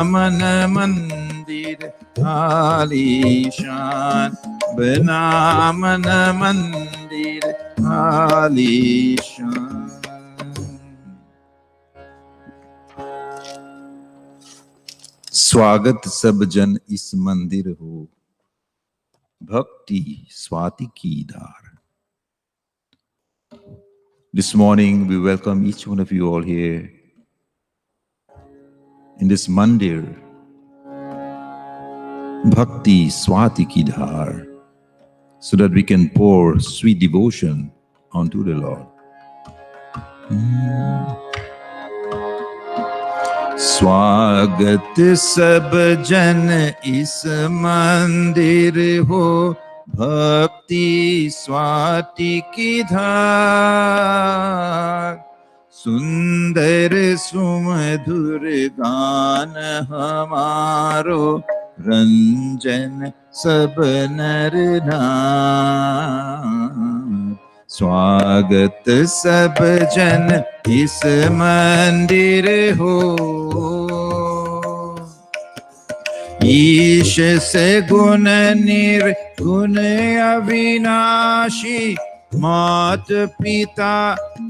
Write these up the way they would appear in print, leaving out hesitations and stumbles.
मन मंदिर आलीशान, बना मन मंदिर आलीशान। स्वागत सब जन इस मंदिर हो, भक्ति स्वाति की धार। This morning we welcome each one of you all here in this mandir, Bhakti Swati ki dhar, so that we can pour sweet devotion onto the Lord. स्वागत सब जन इस मंदिर हो, भक्ति स्वाति की धार। सुंदर सुमधुर गान हमारो, रंजन सब नर नार। स्वागत सब जन इस मंदिर हो, ईश से गुण निर्गुण अविनाशी, मात पिता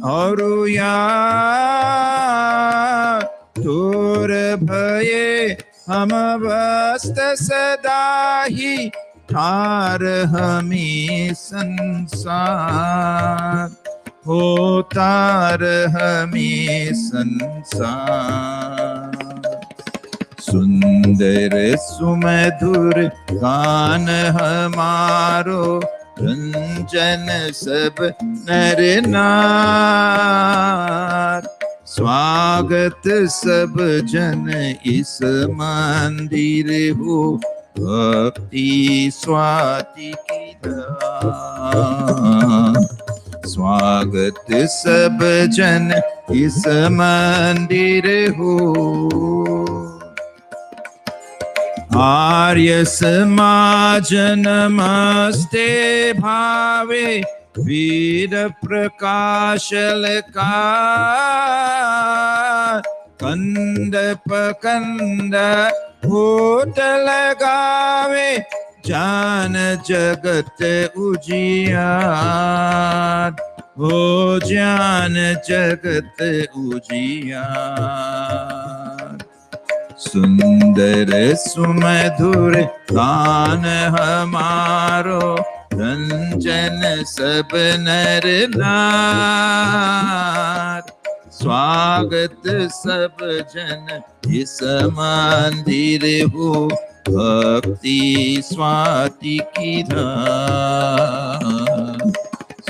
और यार। तोर भये हम वस्त सदा ही, ठार हमें संसार हो, तार हमें संसार। सुंदर सुमधुर गान हमारो, रंजन सब नर नार। स्वागत सब जन इस मंदिर हो, भक्ति स्वाति की धार। स्वागत सब जन इस मंदिर हो, आर्य समाज नमस्ते भावे, वीर प्रकाशल का कंद पकंद होत लगावे, जान जगत उजियार हो, जान जगत उजियार। सुंदर सुमधुर गान हमारो, रंजन सब नर नार। स्वागत सब जन इस मंदिर हो, भक्ति स्वाति की धार।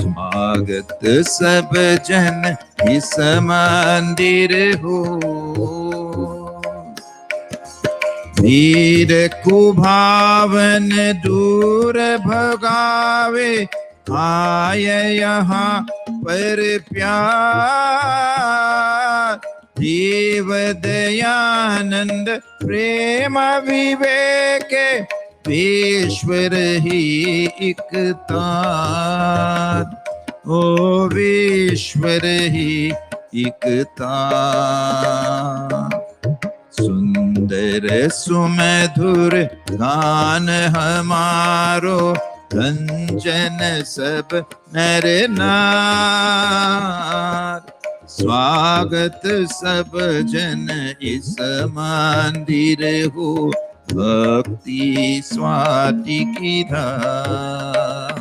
स्वागत सब जन इस मंदिर हो, वीर कुभावन दूर भगावे, आय यहाँ पर प्यार। देव दयानंद प्रेम विवेक, ईश्वर ही एक तार। ओ ईश्वर ही एक तार। सुंदर सुमधुर गान हमारो, रंजन सब नर नार। स्वागत सब जन इस मंदिर हो, भक्ति स्वाति की धार।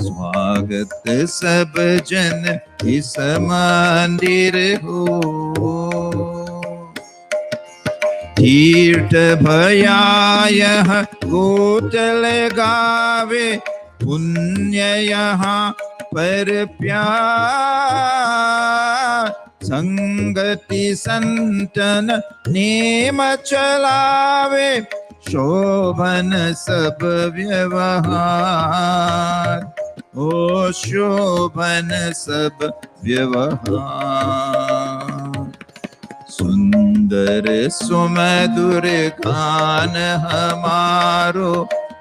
स्वागत सब जन इस मंदिर हो, तीर्थ भयाय गोतल गावे, पुण्य यहाँ पर प्यार। संगति संतन नेम चलावे, शोभन सब व्यवहार। ओ शोभन सब व्यवहार। सुंदर सुमधुर गान हमारो,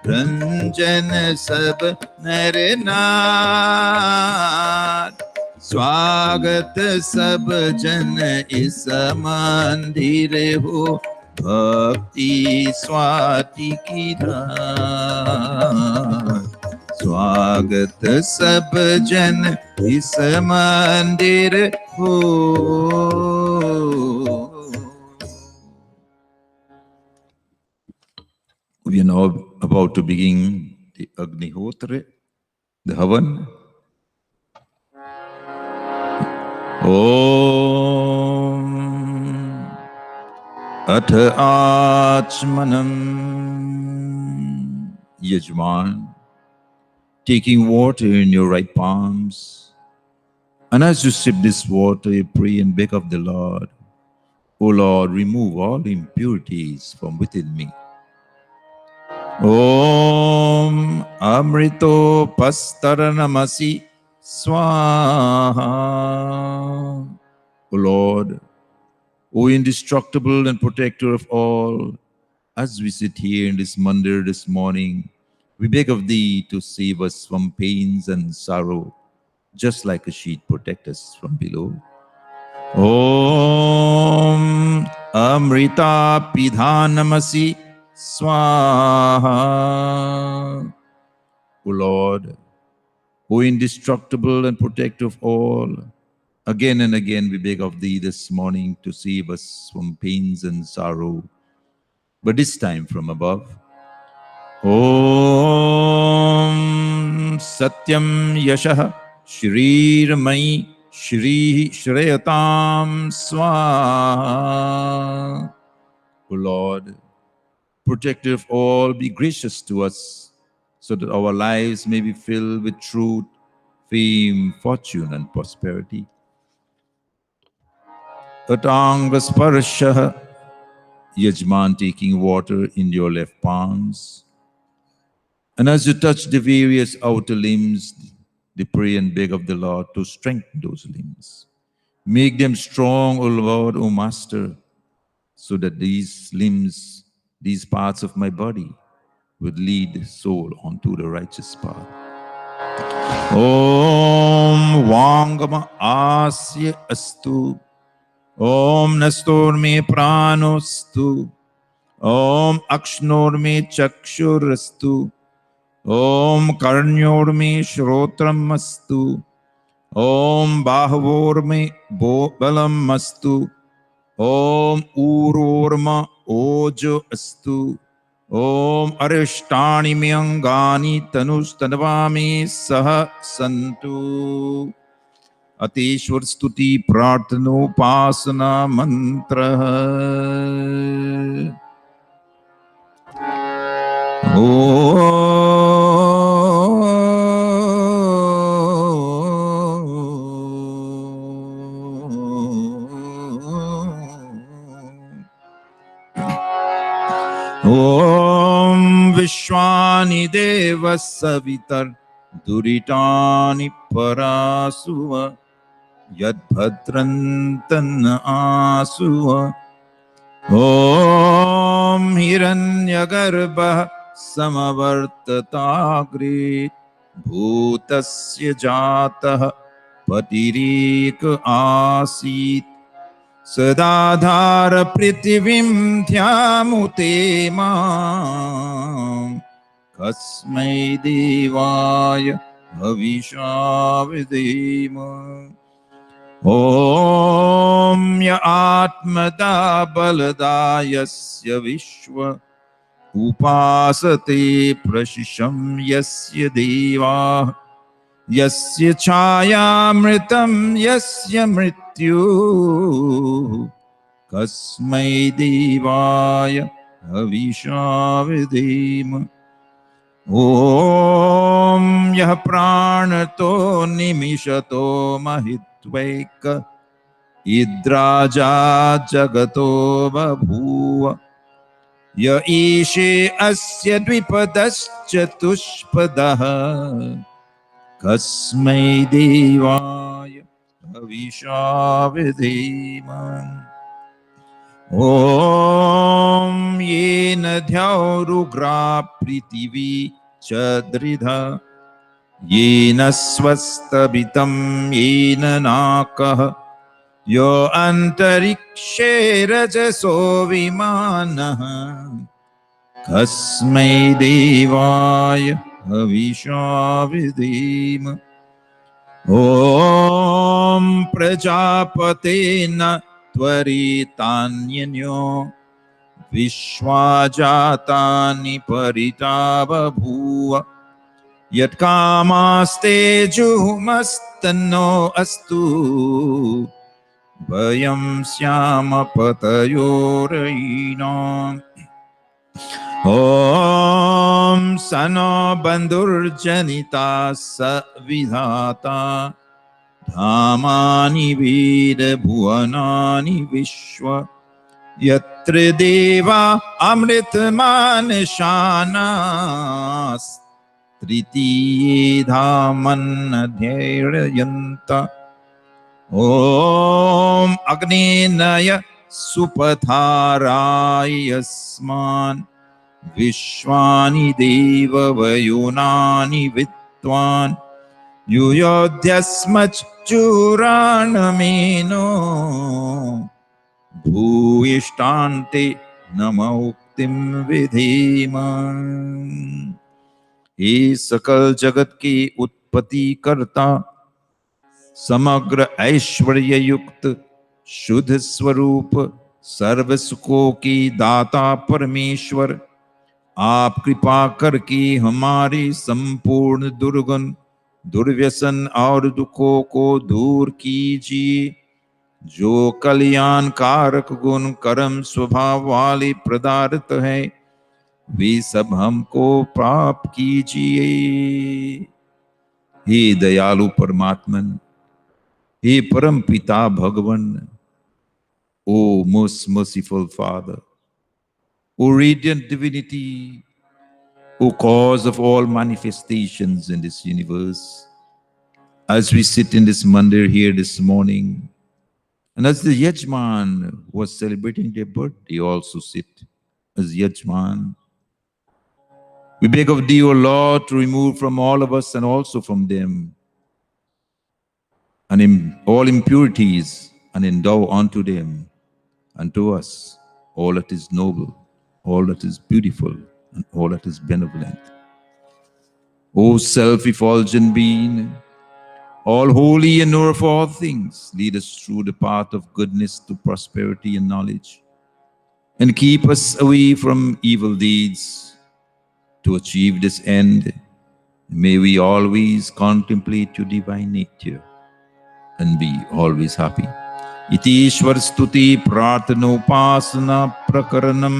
रंजन सब नर नार। स्वागत सब जन इस मंदिर हो, भक्ति स्वाति की धार। स्वागत सब जन इस मंदिर हो। We are now about to begin the Agnihotra, the Havan. Om Ath Achmanam Yajman. Taking water in your right palms. And as you sip this water, you pray and beg of the Lord, O Lord, remove all impurities from within me. Om Amrito Pastaranamasi Swaha. O Lord, O indestructible and protector of all, as we sit here in this mandir this morning, we beg of thee to save us from pains and sorrow, just like a sheet protect us from below. Om Amrita Pidhanamasi Swaha. O Lord, O indestructible and protector of all, again and again we beg of thee this morning to save us from pains and sorrow, but this time from above. Om Satyam Yashah Shrirmayi Shri Shreyatam Swaha. O Lord, protector of all, be gracious to us, so that our lives may be filled with truth, fame, fortune, and prosperity. Atanga Sparshah, Yajman taking water in your left palms. And as you touch the various outer limbs, they pray and beg of the Lord to strengthen those limbs. Make them strong, O Lord, O Master, so that these limbs, these parts of my body, would lead the soul onto the righteous path. Om Vangama Asya Astu. Om Nastor me Pranostu. Om Akshnor me Chakshurastu. Om Karnyor me Shrotram Astu. Om Bahvor me Balam Astu. Om Urorma Ojo Astu. Om Arishtani Myangani Tanustanavami Saha Santu. Ateshwar Stuti Prarthano Pasana Mantra. Om Vishwani Deva Savitar Duritani Parasuva Yad Bhadrantan Asuva. Om Hiranyagarbha Samavartatagre Bhutasya Jatah Patirik Asit Sadadhara Prithivim Dhyamute Mam Kasmai Devaya Havishavidema. Om Ya Atmada Baladayasya Vishwa Upasate Prashisham Yasya Deva Yasya Chayamritam Yasya Mrityu Kasmai Devaya Havishavidema. Om Yah Pranato Nimishato Mahitvaika Idraja Jagato Babhuva Ya Ishe Asya Dvipadaschatuspadah Kasmai Devaya Havishavidema. Om Yena Dhyarugra Pritivi Chadridha Yena Swastabitam Yena Nakah यो अंतरिक्षे रजसो विमानः कस्मै देवाय हविषा विधीम ॐ प्रजापते न त्वरितान्यन्यो विश्वाजातानि परिता बभूव यत्कामास्ते जुहुमस्तन्नो अस्तु वयं स्याम पतयोरयिनाम् ॐ सनो बन्धुर्जनिता स विधाता धामानि वेद भुवनानि विश्व यत्र देवा अमृतमानशानास् तृतीये धामन्नध्येरयन्त ॐ अग्नेनय सुपथाराय यस्मान् विश्वानि देववयोनानि विद्वान् युयोध्यस्मच्चूराणमेनो भूयिष्ठान्ते नमोक्तिं विधेम। हे सकल जगत की उत्पत्ति करता समग्र ऐश्वर्य युक्त शुद्ध स्वरूप सर्व सुखों की दाता परमेश्वर, आप कृपा करके हमारे संपूर्ण दुर्गुण दुर्व्यसन और दुखों को दूर कीजिए। जो कल्याणकारक गुण कर्म स्वभाव वाले पदार्थ है वे सब हमको प्राप्त कीजिए। हे दयालु परमात्मन, हे परम पिता भगवन, O most merciful Father, O radiant divinity, O cause of all manifestations in this universe, as we sit in this mandir here this morning, and as the Yajman was celebrating their birthday also sit as Yajman, we beg of thee, O Lord, to remove from all of us and also from them and all impurities and endow unto them and to us all that is noble, all that is beautiful, and all that is benevolent. O self-effulgent being, all holy and knower of all things, lead us through the path of goodness to prosperity and knowledge, and keep us away from evil deeds. To achieve this end, may we always contemplate your divine nature and be always happy. इतीश्वर स्तुति प्रार्थनोपासना प्रकरणम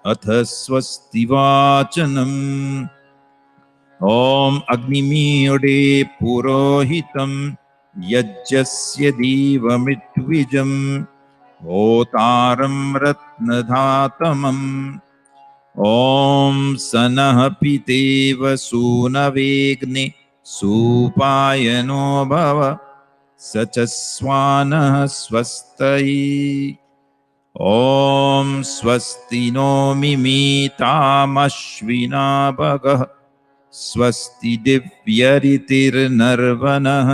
अथ स्वस्ति वाचनम। ओम अग्निमीळे पुरोहितं यज्ञस्य दीवमृत्विजं होतारं रत्नधातमम्। ओम सनः पितेव सूनवेग्ने सुपायनो भव सचस्वानः स्वस्तये। ओम स्वस्ति no मिमीतामश्विना भगः स्वस्ति दिव्यरितिर्नर्वणः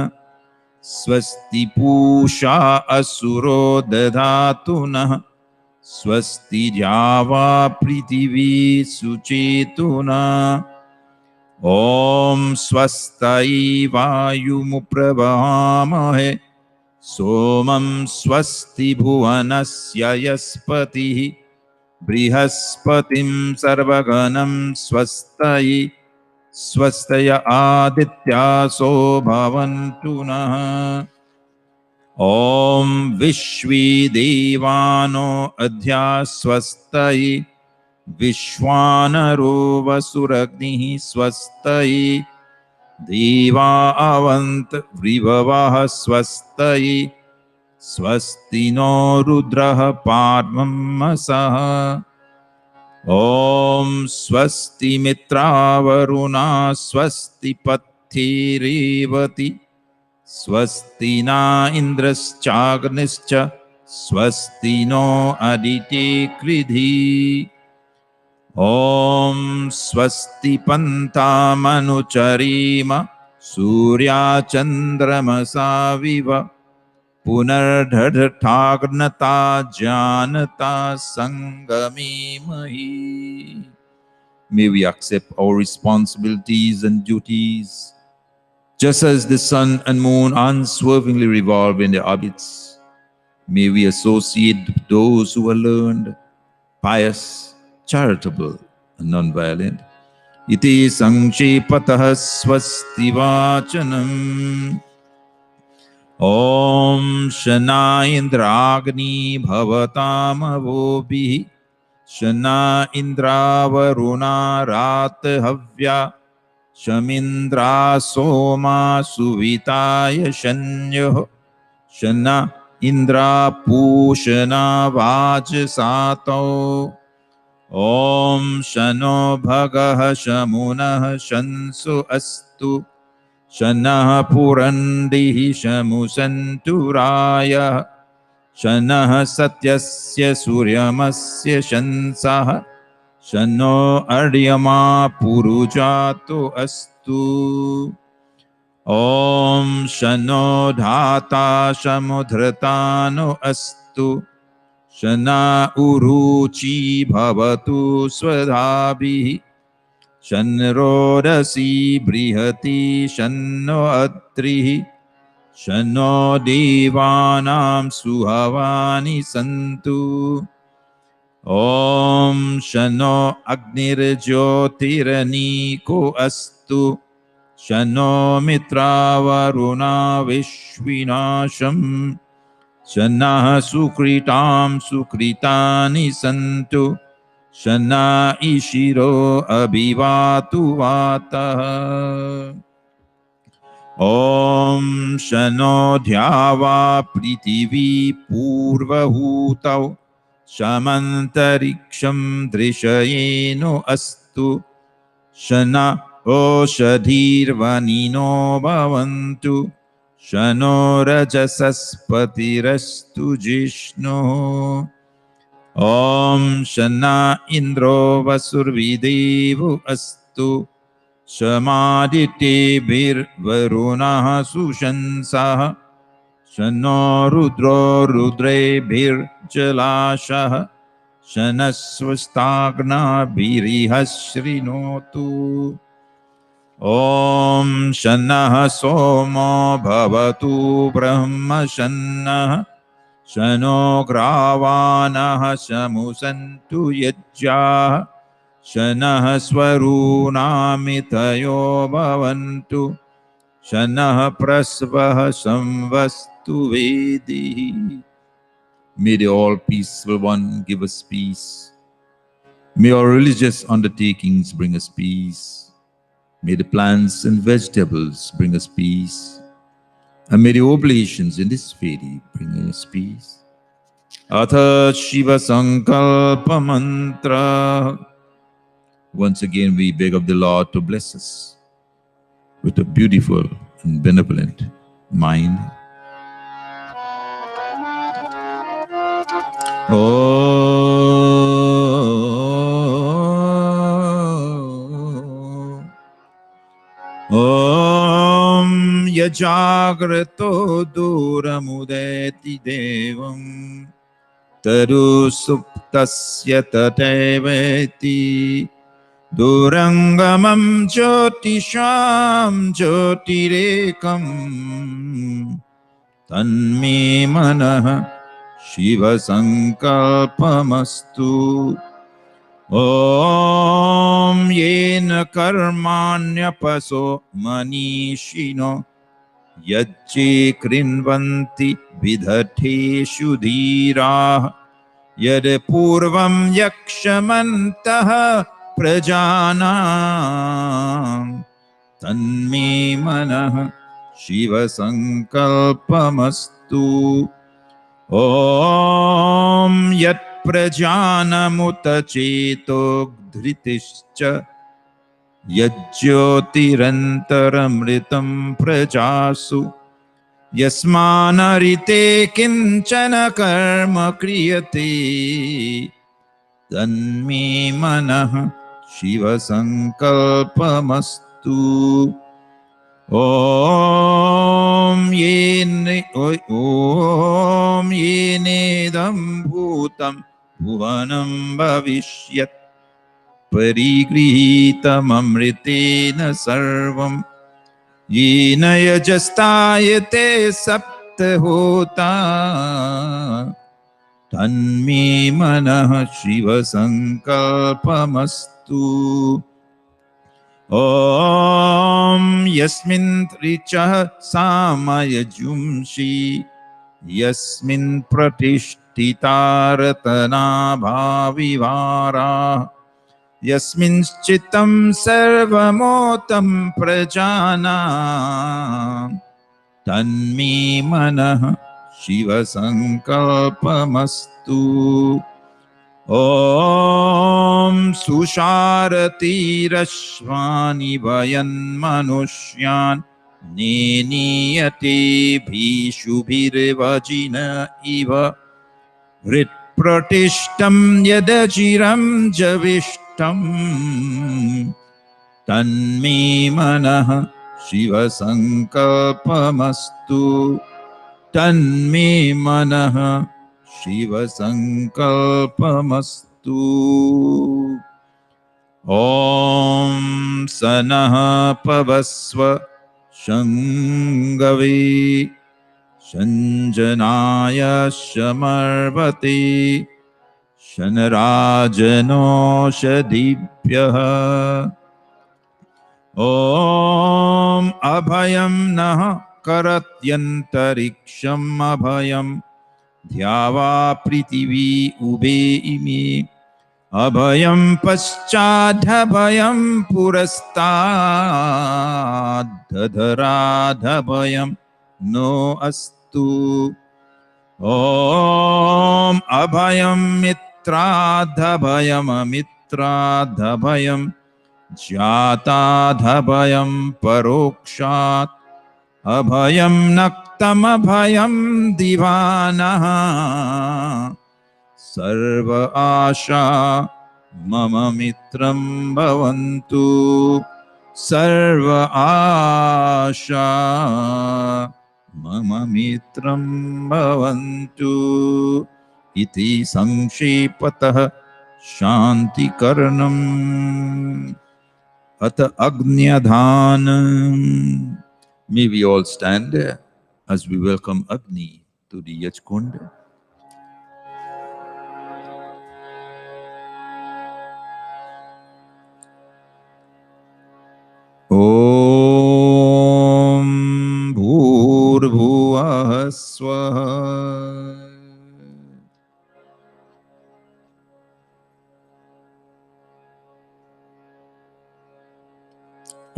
स्वस्ति पूषा असुरो दधातु नः स्वस्ति जावा पृथिवी सुचेतुना। ओम स्वस्ति वायुमुप्रवहामहे सोमं स्वस्ति भुवनस्य यस्पतिः बृहस्पतिं सर्वगणं स्वस्तये स्वस्तय आदित्यासो भवन्तु नः। ओम विश्वे देवानो अध्या स्वस्तये विश्वानरो वसुरग्निः स्वस्तये देवा अवन्त वृभवः स्वस्तये स्वस्ति नो रुद्रः पार्वमसः। ओम स्वस्ति मित्रावरुणा स्वस्ति पत्तिरेवति स्वस्ति न इन्द्रश्चाग्निश्च स्वस्ति नो अदिते कृधि। ओम स्वस्ति पन्तामनुचरीम सूर्याचन्द्रमसा विव punardharthagnata janata sangame mahi. May we accept our responsibilities and duties, just as the sun and moon unswervingly revolve in their orbits. May we associate those who are learned, pious, charitable, and non-violent. Iti sankshepatah swasti vachanam. Om Shana Indragni Bhavatam Avobhi Shana Indra Varuna Rat Havya Shamindra Soma Suvitaya Shanyo Shana Indra Pushana Vajasato Om Shano Bhagah Shamunah Shansu Astu Shanah Purandihi Shamusanturaya Shanah Satyasya Suryamasya Shansah Shano Aryama Purujato Astu Om Shano Dhata Shamudhratano Astu Shana Uruchi Bhavatu Swadhabhi Shanrodasi Brihati Shanno Atrihi Shanno Devanam Suhavani Santu Om Shano Agnir Jyotiraniko Astu Shano Mitra Varuna Vishvinasham Shana Sukritam Sukritani Santu Shana Ishiro Abhivatu Vata Om Shano Dhyava Pritivi Purvahutau Shamantariksham Drishayeno Astu Shana Oshadhirvanino Bhavantu Shano Rajasaspatirastu Jishno Om Shana Indro Vasurvidevu Astu Shamadite Bir Varunaha Sushansaha Shano Rudro Rudre Bir Jalashaha Shanasvastagna Birihashrinotu Om Shana Somo Bhavatu Brahma Shana Shano Gravanah Shamusantu Yajjah Shanah Swarunamitayo Bhavantu Shanah Prasvah Samvastu Vedihi. May the all peaceful one give us peace. May our religious undertakings bring us peace. May the plants and vegetables bring us peace. And may the oblations in this Vedi bring us peace. Atha Shiva Sankalpa Mantra. Once again, we beg of the Lord to bless us with a beautiful and benevolent mind. Om Yajagrato Duramudeti Devam Tadu Suptasya Tateveti Durangamam Jyotisham Jyotirekam Tanme Manah Shiva Sankalpamastu Om Yena Karmanya Paso Manishino Yajje Krinvanti Vidhateshu Dhira Yad Purvam Yakshamantaha Prajanam Tanme Manah Shiva Sankalpamastu Om Yat Prajanamuta Cheto Dhritischa Yajyotirantaramritam Prajasu Yasmanarite Kinchana Karma Kriyate Tanme Manah Shiva Sankalpamastu Om ॐ येनेदं भूतं भुवनं भविष्यत् परिगृहीतममृतेन सर्वं येन यजस्तायते सप्तहोता तन्मे मनः शिवसङ्कल्पमस्तु ॐ यस्मिन् ऋचः सामयजुंषि यस्मिन् प्रतिष्ठिता रत्नाभाविवाराः यस्मिंश्चित्तं सर्वमोतं प्रजानां तन्मे मनः शिवसङ्कल्पमस्तु ॐ सुषारतिरश्वानि वयन्मनुष्यान् नेनीयते भीषुभिर्वजिन इव हृत्प्रतिष्ठं यदचिरं जविष्ठं तन्मे मनः शिवसङ्कल्पमस्तु तन्मे मनः शिवसङ्कल्पमस्तु ॐ सनः पवस्व शङ्गवे शञ्जनाय शमर्वते शनराजनोषधिभ्यः ॐ अभयं नः करत्यन्तरिक्षम् अभयं ध्यावा पृथिवी उभे इमे अभयं पश्चादभयं पुरस्ताद्धराधभयं नो अस्तु ॐ अभयं मित्राद्धभयममित्राद्धभयं ज्ञाताद्धभयं परोक्षात् अभयं नक्तमभयं दिवानः सर्व आशा मम मित्रं भवन्तु सर्व आशा मम मित्रं भवन्तु इति संक्षेपतः शान्तिकरणम् अथ अग्न्यधानम्. May we all stand as we welcome Agni to the Yajkunda. Om Bhurbhuvah Swaha.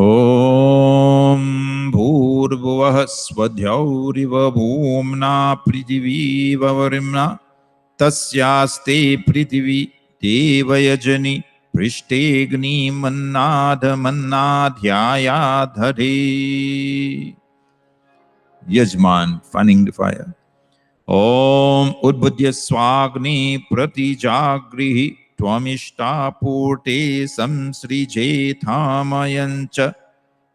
Om Bhurbhuvah Swadhyauriva Bhumna Prithiviva Varimna Tasyaste Prithivi Devayajani Prishtegni Mannadha Mannadhyayadhare. Yajman, fanning the fire. Om Udbudya Swagni Pratijagrihi Twamishta Purte Samsrijetamayancha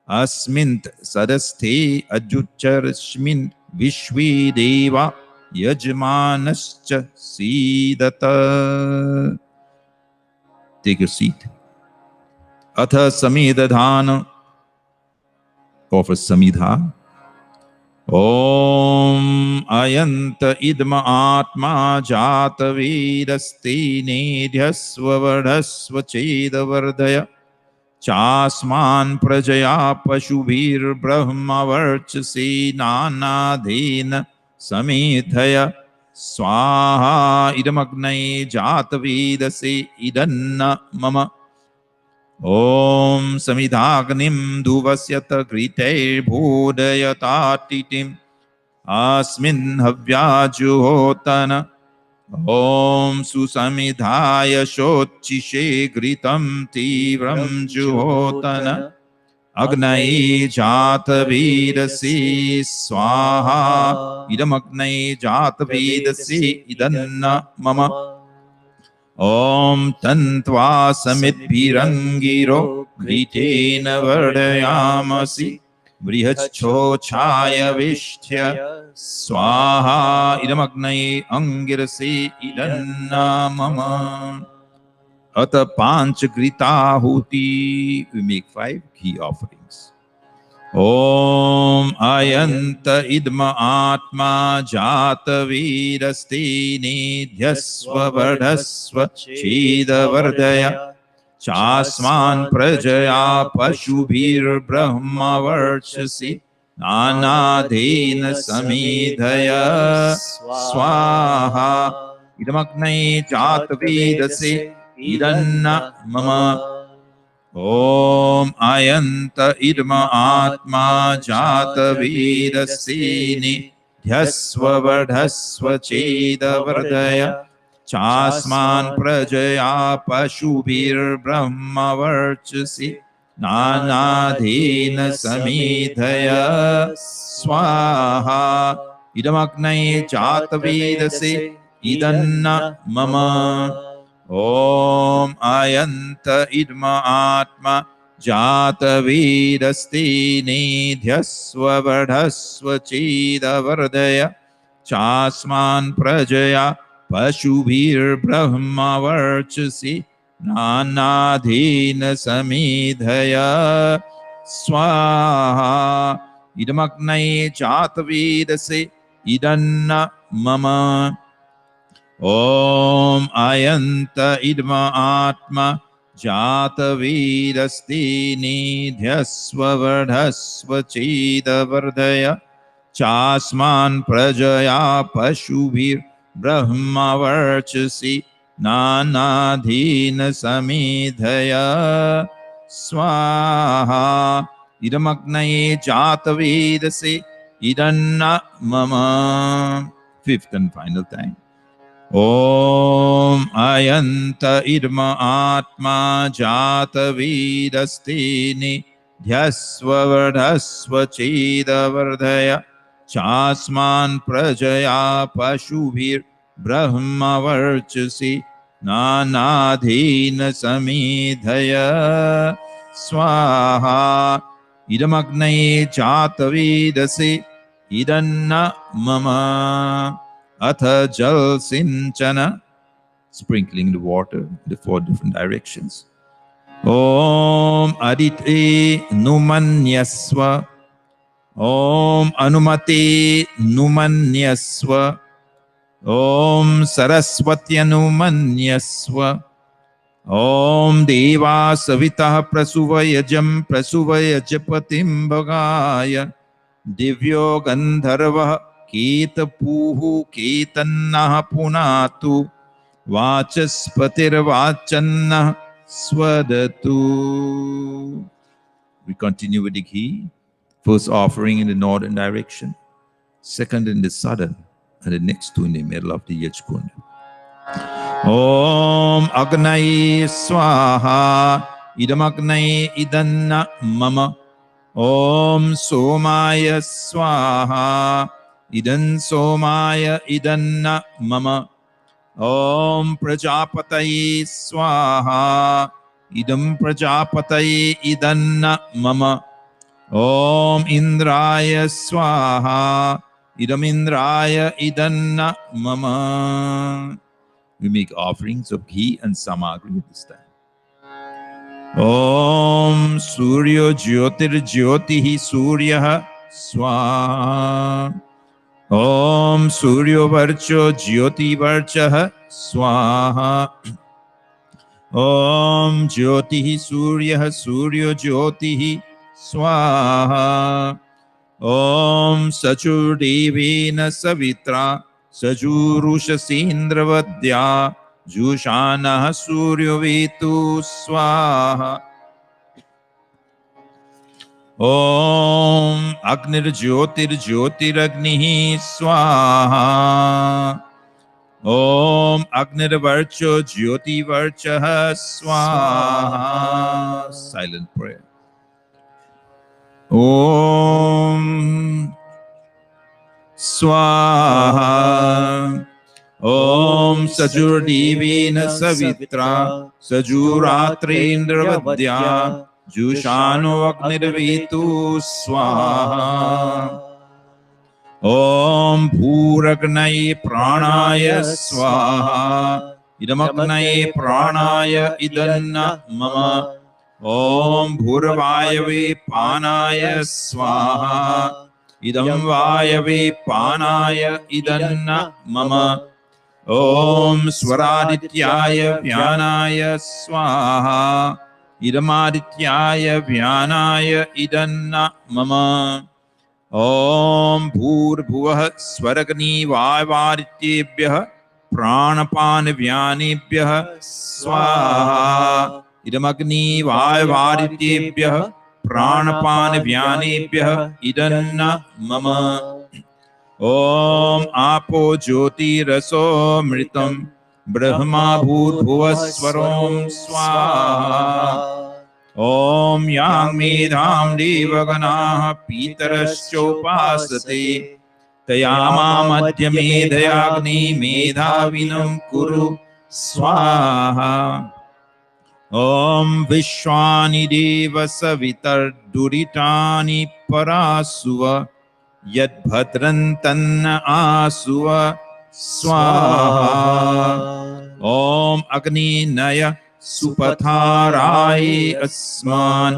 Asmint Sadasthe Ajucharasmin Vishwi Deva Yajmanascha Sidata. Take your seat. Atha Samidadhana. Offer Samidha. Om Ayanta Idma Atma Jata Vedaste Nedhyasva Vardhasva Cheda Vardhaya Chasman Prajaya Pashubhir Brahma Varchase Nanadhena Samithaya Swaha Idamagnai Jata Vedase Idanna Mama Om Samidhagnim Duvasyata Gritair Bodhayatatitim Asmin Havyajuhotana Om Susamidhaya Shochishe Gritam Tivram Juhotana Agnaye Jata Vedase Swaha Idamagnai Jata Vedase Idanna Mama Om Tantva Samit Pirangiro Gritena Vardayamasi बृहच्छोच्छाय विष्ठ्य स्वाहा इदमग्नये अंगिरसे इदन्ना मम अत पांचकृताहुति. We make 5 ghee offerings. Om ayanta idma atma jata virasti nidhyasva vardhasva cheda vardaya chasman prajaya pashubhir brahma varchasi nanadena samidhaya swaha idamagnai jata vidase idanna mama. Om ayanta idma atma jata virasini dhyasva vardhasva cheda vardaya chasman prajaya pashubhir brahma varchasi nanadhena samidhaya swaha idamagnai jata vidase idanna mama. Om ayanta idma atma jata virasti nidhyasva vardhasva cheda vardaya chasman prajaya pashubhir brahma varchasi nanadhena samidhaya swaha idamagnai jata vidase idanna mama. Om ayanta idma atma jata virasti nidhyasva vardhasva cheda vardaya chasman prajaya pashubhir brahma varchasi nanadhena samidhaya swaha idamagnai jata vidase idanna mama. 5th and final time. Om ayanta idma atma jata vidasti nidhyasva vardhasva cheda vardaya chasman prajaya pashubhir brahma varchasi nanadhena samidhaya swaha idamagnai jata vidase idanna mama. Atha jal sinchana, sprinkling the water in the 4 different directions. Om adite numanyasva, Om anumate numanyasva, Om saraswati numanyasva, Om deva savitah prasuvayajam prasuvayajpatim bhagaya divyo gandharvah कीतपूहु कीतन्नः पुनातु वाचस्पतिर्वाचन्नः स्वदतु. We continue with the ghee. First offering in the northern direction, second in the southern, and the next two in the middle of the Yajkund. Om Agnai Swaha Idam Agnai Idanna Mama. Om Somaya Swaha Idan Somaya Idanna Mama. Om Prajapataye Swaha Idam Prajapataye Idanna Mama. Om Indraya Swaha Idam Indraya Idanna Mama. We make offerings of ghee and samagri at this time. Om Suryo Jyotir Jyotihi Suryaha Swaha. Om Suryo Varcho Jyoti Varchaha Swaha. Om Jyotihi Suryaha Suryo Jyotihi Swaha. Om Sachur Devena Savitra Sajurushasindravadya Jushanah Suryo Vetu Swaha. Om Agnir Jyotir Jyotiragnihi Swaha. Om Agnir Varcho Jyoti Varchaha Swaha. Silent prayer. Om Swaha. Om Sajur Divina Savitra Sajuratri Indravadya जुषानो अग्निर्वीतु स्वाहा ॐ भूरग्नये प्राणाय स्वाहा इदमग्नये प्राणाय इदन्न मम ॐ भूर्वायवे पानाय स्वाहा इदं वायवे पानाय इदन्न मम ॐ स्वरादित्याय व्यानाय स्वाहा इदमादित्याय व्यानाय इदन्न मम ॐ भूर्भुवः स्वरग्निवायवादित्येभ्यः प्राणपानव्यानेभ्यः स्वाहा इदमग्निवायवादित्येभ्यः प्राणपानव्यानेभ्यः इदन्न मम ॐ आपो ज्योतिरसोऽमृतं ब्रह्मा भूर्भुवस्वरों स्वाहा ॐ यां मेधां देवगणाः पीतरश्चोपासते तयामामद्य मेधयाग्निमेधाविनं कुरु स्वाहा ॐ विश्वानि देव सवितर्दुरितानि परासुव यद्भद्रं तन्न आसुव स्वाहा ॐ अग्निनय सुपथाराय अस्मान्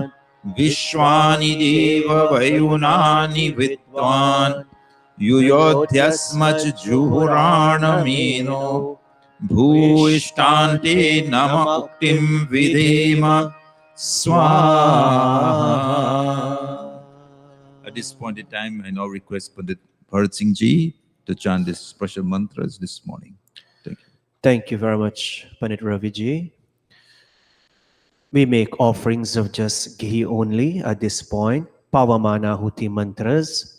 विश्वानि देव वयुनानि विद्वान् युयोध्यस्मज्जुहुराणमेनो भूयिष्ठान्ते नम उक्तिं विधेम स्वाहा. At this point in time, I now request Pandit Bharat Singh Ji to chant this special mantras this morning. Thank you. Thank you very much, Pandit Ravi Ji. We make offerings of just ghee only at this point. Pavamana Huti mantras.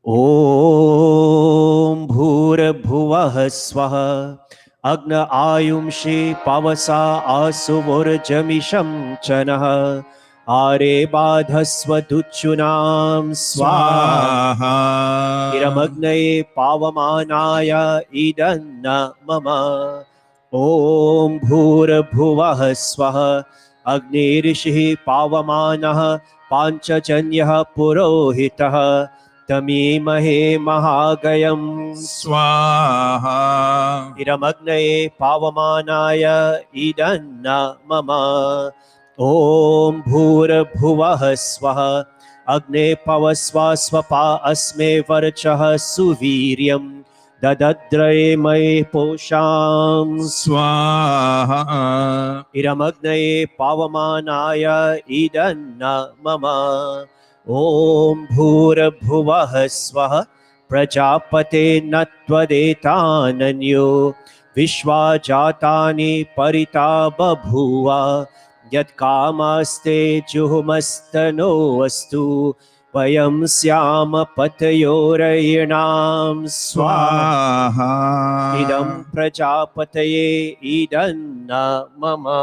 Om Bhura Bhuvah Swaha Agna Ayumshi Pavasa Asuvurjamisham Chanaha Are Badhasva Duchunam Swaha Iramagnaye Pavamanaya Idanna Mama Om Bhura Bhuvah Swaha Agni Rishi Pavamanah Panchajanyah Purohitah Tamimahe Mahagayam Swaha Iramagnaye Pavamanaya Idanna Mama Om Bhura Bhuvah Swaha Agne Pavasva Swapa Asme Varchaha Suviryam Dadadraye May Posham Swaha Iramagnaye Pavamanaya Idanna Mama Om Bhura Bhuvah Swaha Prajapate Natvadetananyo Vishwa Jatani Parita Babhuva Yat Kamaste Juhumastano Astu Vayam Syama Patayorayanam Swaha Idam Prajapataye Idanna Mama.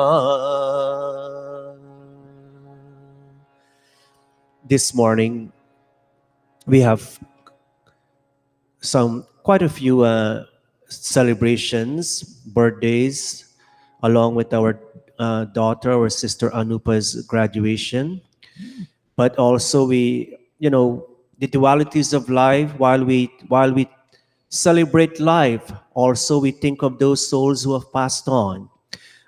This morning, we have quite a few celebrations, birthdays, along with our daughter, our sister Anupa's graduation. But also the dualities of life, while we celebrate life, also we think of those souls who have passed on.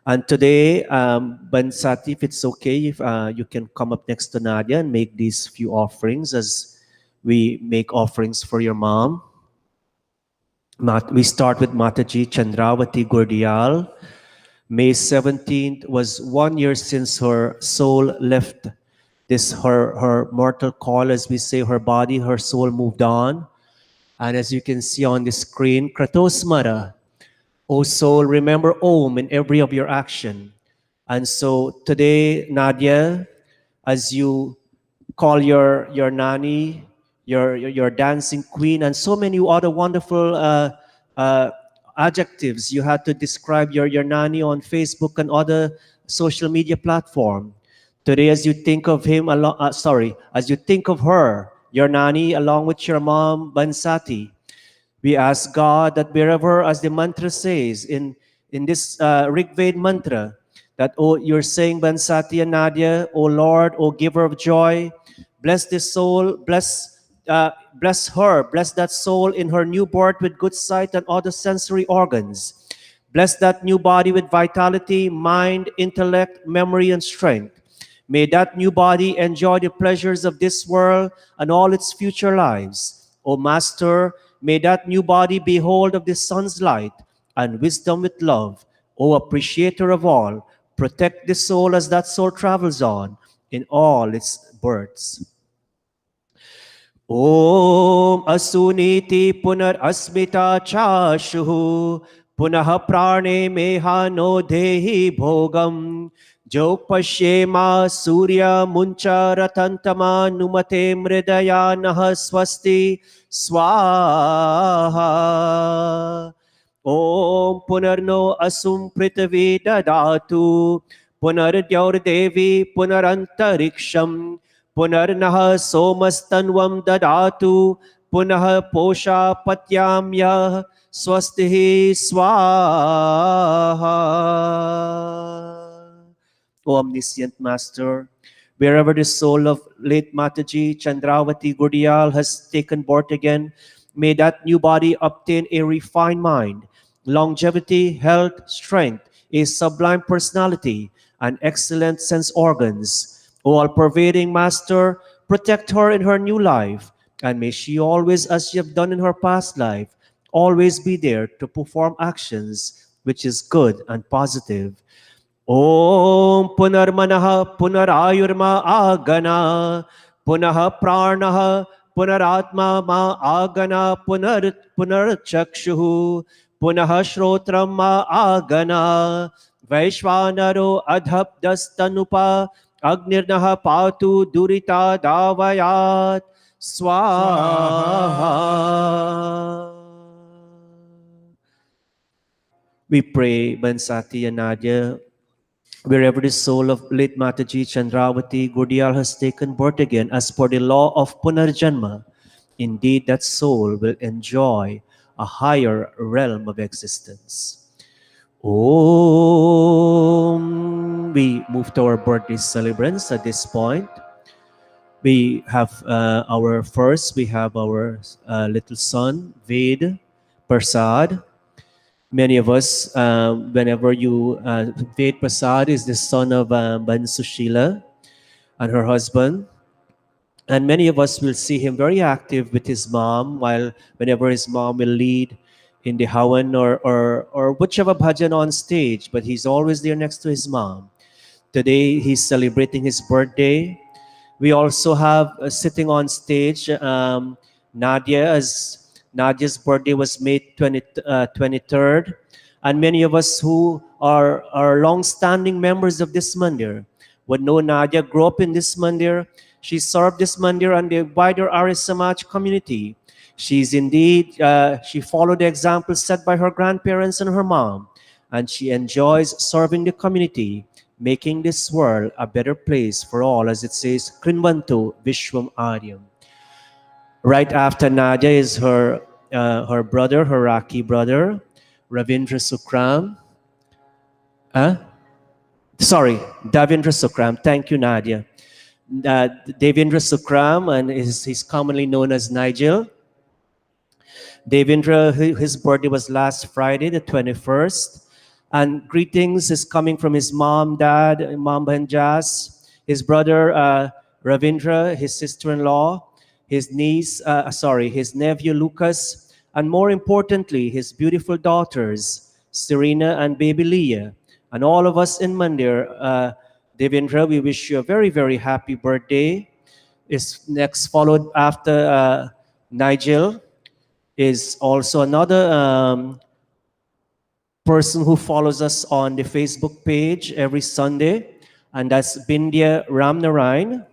And today, Bansati, if it's okay, if you can come up next to Nadia and make these few offerings as we make offerings for your mom. We start with Mataji Chandravati Gordial. May 17th was 1 year since her soul left her mortal coil, as we say, her body, her soul moved on. And as you can see on the screen, Kratosmara, O soul, remember Om in every of your action. And so today, Nadia, as you call your nanny, your dancing queen, and so many other wonderful adjectives you had to describe your nanny on Facebook and other social media platform. Today, as you think of as you think of her, your nanny, along with your mom, Bansati, we ask God that wherever, as the mantra says in this Rig Ved mantra, that, oh, you're saying, Bansati and Nadia, O Lord, O giver of joy, bless this soul, bless her, bless that soul in her new birth with good sight and other sensory organs. Bless that new body with vitality, mind, intellect, memory, and strength. May that new body enjoy the pleasures of this world and all its future lives. O Master, may that new body behold of the sun's light and wisdom with love. O appreciator of all, protect the soul as that soul travels on in all its births. Om asuniti punar asmita chashu punaha prane mehano dehi bhogam jo pashyema surya muncha ratantama numate mridaya nah swasti swaha. Om punarno asum prithvi dadatu punardyaur devi punarantariksham पुनर्नः सोमस्तन्वं ददातु पुनः पोषा पत्यां यः स्वस्तिः स्वाहा. O omniscient Master, wherever the soul of late Mataji Chandravati Gurdiyal has taken birth again, may that new body obtain a refined mind, longevity, health, strength, a sublime personality, and excellent sense organs. O all-pervading Master, protect her in her new life, and may she always, as she have done in her past life, always be there to perform actions which is good and positive. Om Punarmanaha Punarayurma Agana Punaha Pranaha Punaratma Ma Agana Punarchakshu Punaha Shrotram Ma Agana Vaishvanaro Adhabdastanupa Agnirnaha Patu Durita Davayat Swaha. We pray, Bansati and Nadia, wherever the soul of late Mataji Chandravati Gurdiyal has taken birth again, as per the law of Punarjanma, indeed that soul will enjoy a higher realm of existence. Om. We move to our birthday celebrants at this point. We have our little son, Ved Prasad. Many of us, whenever Ved Prasad is the son of Ban Sushila and her husband. And many of us will see him very active with his mom, whenever his mom will lead in the Hawan or whichever bhajan on stage, but he's always there next to his mom. Today, he's celebrating his birthday. We also have sitting on stage Nadia, as Nadia's birthday was May 23rd. And many of us who are long-standing members of this mandir would know Nadia grew up in this mandir. She served this mandir and the wider Arya Samaj community. She's indeed, she followed the example set by her grandparents and her mom. And she enjoys serving the community, making this world a better place for all, as it says, Krinvantu Vishwam Aryam. Right after Nadia is her brother, her Raki brother, Ravindra Sukram. Davindra Sukram. Thank you, Nadia. Davindra Sukram, and he's commonly known as Nigel. Davindra, his birthday was last Friday, the 21st. And greetings is coming from his mom, dad, Mom Banjas, his brother Ravindra, his sister-in-law, his nephew Lucas, and more importantly, his beautiful daughters, Serena and baby Leah. And all of us in Mandir, Devendra, we wish you a very, very happy birthday. Is next followed after Nigel is also another person who follows us on the Facebook page every Sunday, and that's Bindya Ramnarayan.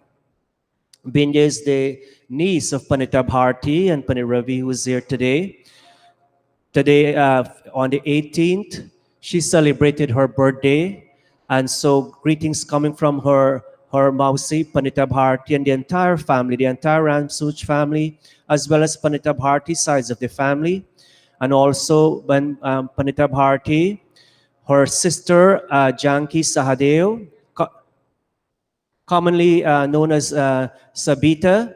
Bindya is the niece of Panita Bharti and Panit Ravi, who is here today. Today, on the 18th, she celebrated her birthday, and so greetings coming from her Mausi, Panita Bharti, and the entire family, the entire Ramsuch family, as well as Panita Bharti sides of the family. And also when Panita Bharti, her sister Janki Sahadev, commonly known as Sabita.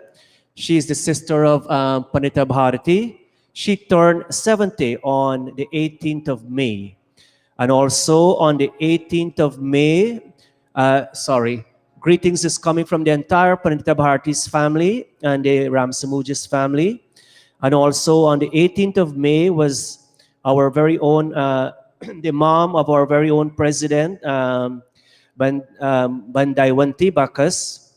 She is the sister of Panita Bharati. She turned 70 on the 18th of May. And also on the 18th of May, greetings is coming from the entire Panita Bharati's family and the Ramsamuji's family. And also on the 18th of May was our very own, the mom of our very own president, Bandaiwanti Bakas.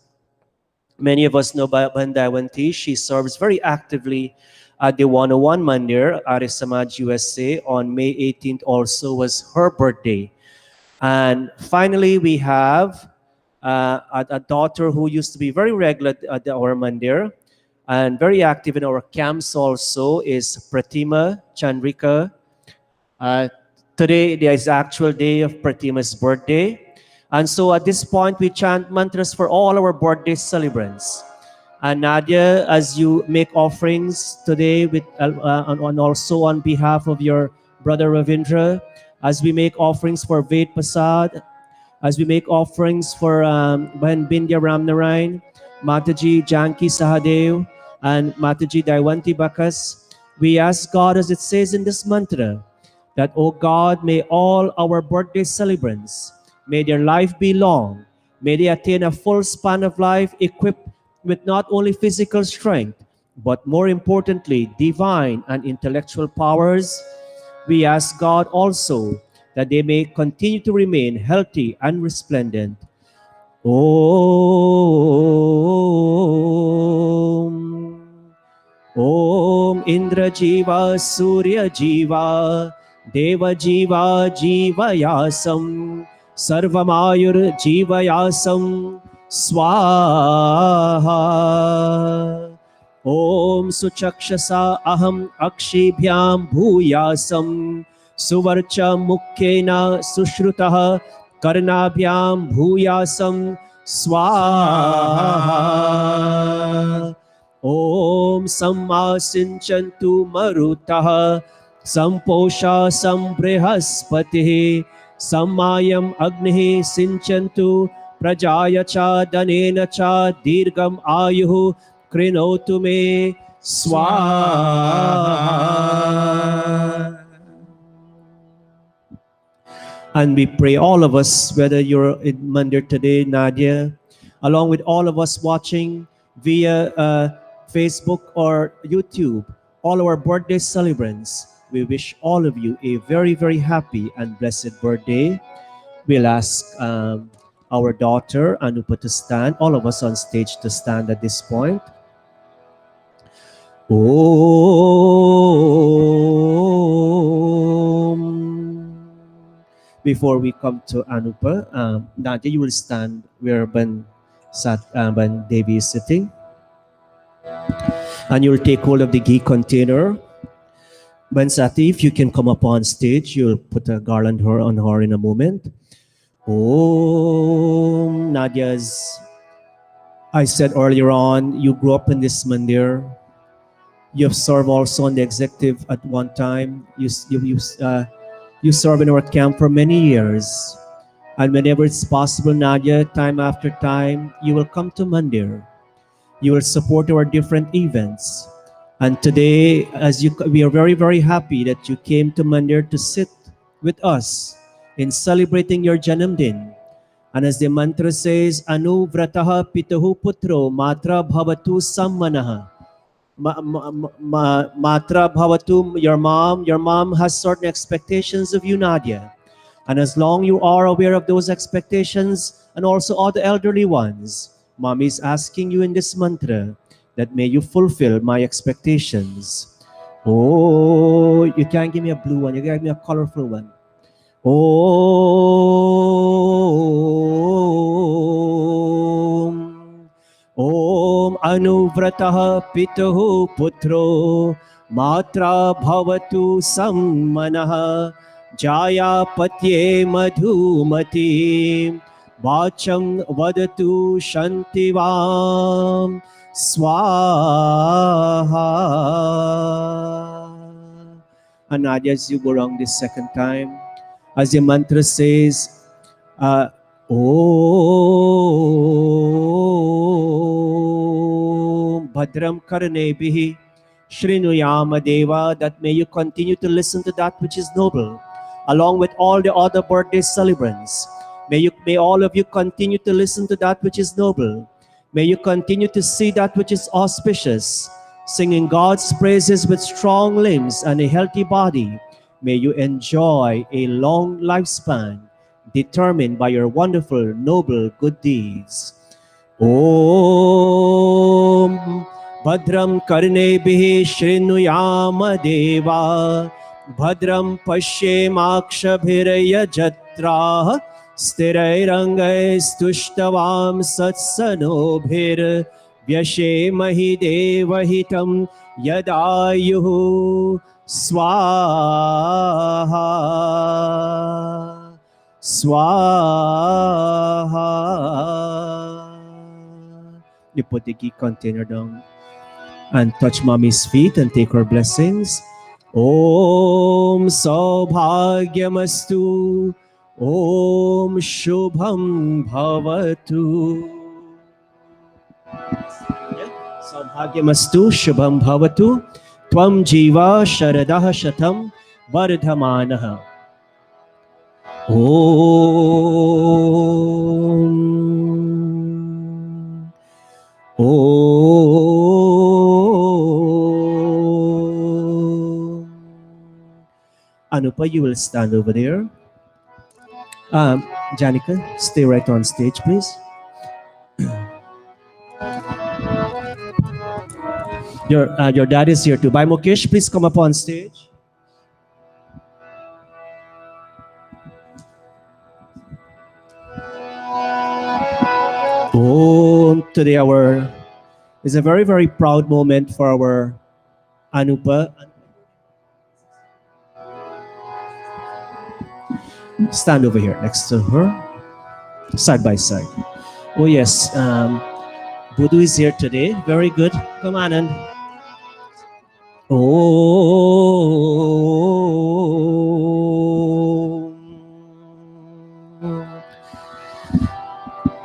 Many of us know Bandaiwanti. She serves very actively at the 101 Mandir, Arya Samaj USA. On May 18th also was her birthday. And finally, we have a daughter who used to be very regular at our Mandir and very active in our camps also is Pratima Chandrika. Today is the actual day of Pratima's birthday. And so at this point, we chant mantras for all our birthday celebrants. And Nadia, as you make offerings today, and also on behalf of your brother Ravindra, as we make offerings for Ved Prasad, as we make offerings for Bahan Bindya Ramnarayan, Mataji Janki Sahadev, and Mataji Daiwanti Bakas, we ask God, as it says in this mantra, that, O God, may all our birthday celebrants, may their life be long, may they attain a full span of life equipped with not only physical strength, but more importantly, divine and intellectual powers. We ask God also that they may continue to remain healthy and resplendent. Om Indra Jiva Surya Jiva Deva Jiva Jivayasam Sarvamayur Jivayasam Swaha. Om Suchakshasa Aham Akshibhyam Bhuyasam Suvarcha Mukkena Sushrutaha Karnabhyam Bhuyasam Swaha. Om Samma Sinchantu Marutaha Samposha Sambrihaspatihi Sammayam Agnihi Sinchantu Prajaya Cha Danena Cha Dirgam Ayuhu Krinotu Me Swaha. And we pray, all of us, whether you're in Mandir today, Nadia, along with all of us watching via Facebook or YouTube, all our birthday celebrants, we wish all of you a very, very happy and blessed birthday. We'll ask our daughter, Anupa, to stand, all of us on stage to stand at this point. Before we come to Anupa, Nadia, you will stand where Ban Devi is sitting. And you'll take hold of the ghee container. Ban Sati, if you can come up on stage, you'll put a garland on her in a moment. Nadia's, I said earlier on, you grew up in this mandir. You have served also on the executive at one time. You serve in our camp for many years. And whenever it's possible, Nadia, time after time, you will come to Mandir. You will support our different events. And today, we are very, very happy that you came to Mandir to sit with us in celebrating your Janam Din. And as the mantra says, Anu Vrataha Pitahu Putro Matra Bhavatu Sammanaha. Matra Bhavatu, your mom has certain expectations of you, Nadia. And as long you are aware of those expectations and also all the elderly ones, Mommy is asking you in this mantra that may you fulfill my expectations. Oh, you can't give me a blue one, you give me a colorful one. Om Anuvrataha Pitahu Putro Matra Bhavatu Sammanaha Jaya Patye Madhumati Vacham Vadatu Shantivam Swaha. And Nadia, as you go wrong this second time, As the mantra says, Om Bhadram Karnebihi Shrinuyama Deva, that may you continue to listen to that which is noble, along with all the other birthday celebrants. May all of you continue to listen to that which is noble. May you continue to see that which is auspicious, singing God's praises with strong limbs and a healthy body. May you enjoy a long lifespan determined by your wonderful, noble good deeds. Om Bhadram Karnebihi Shrinuyama Deva Bhadram Pashyemakshabhiraya Jatra Stirairangaistushtavam Satsanobhir Vyashemahi Devahitam Yadayuhu Swaha Swaha. You put the ghee container down and touch mommy's feet and take her blessings. Om Saubhagyamastu. Om Shubham Bhavatu. Saubhagyamastu Shubham Bhavatu. Tvam Jiva Sharadah Shatam Vardhamanaha. Anupa, you will stand over there. Janika, stay right on stage, please. Your dad is here too. Bye, Mukesh, please come up on stage. Today is a very, very proud moment for our Anupa. Stand over here next to her, side by side. Oh yes, Budu is here today. Very good. Come on, Anand.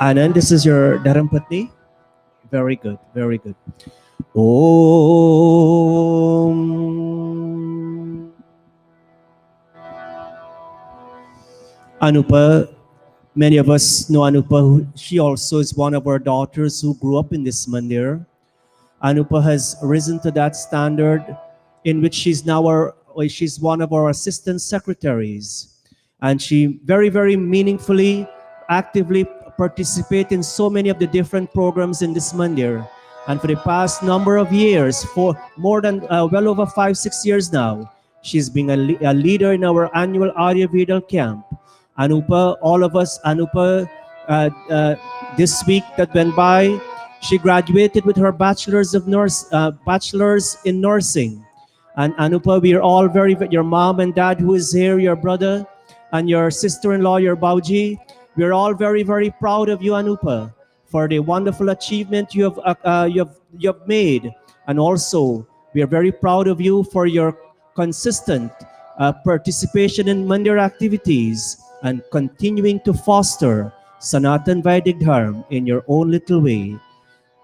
Anand, this is your Dharampatni. Very good, very good. Anupa, many of us know Anupa. She also is one of our daughters who grew up in this mandir. Anupa has risen to that standard in which she's one of our assistant secretaries. And she very, very meaningfully, actively participate in so many of the different programs in this mandir. And for the past number of years, for more than well over 5-6 years now, she's been a leader in our annual Arya Vedal camp. Anupa, all of us, Anupa, this week that went by, she graduated with her bachelor's in nursing. And Anupa, we are all your mom and dad who is here, your brother, and your sister-in-law, your Bauji. We are all very, very proud of you, Anupa, for the wonderful achievement you have made. And also, we are very proud of you for your consistent participation in mandir activities and continuing to foster Sanatan Vedic Dharma in your own little way.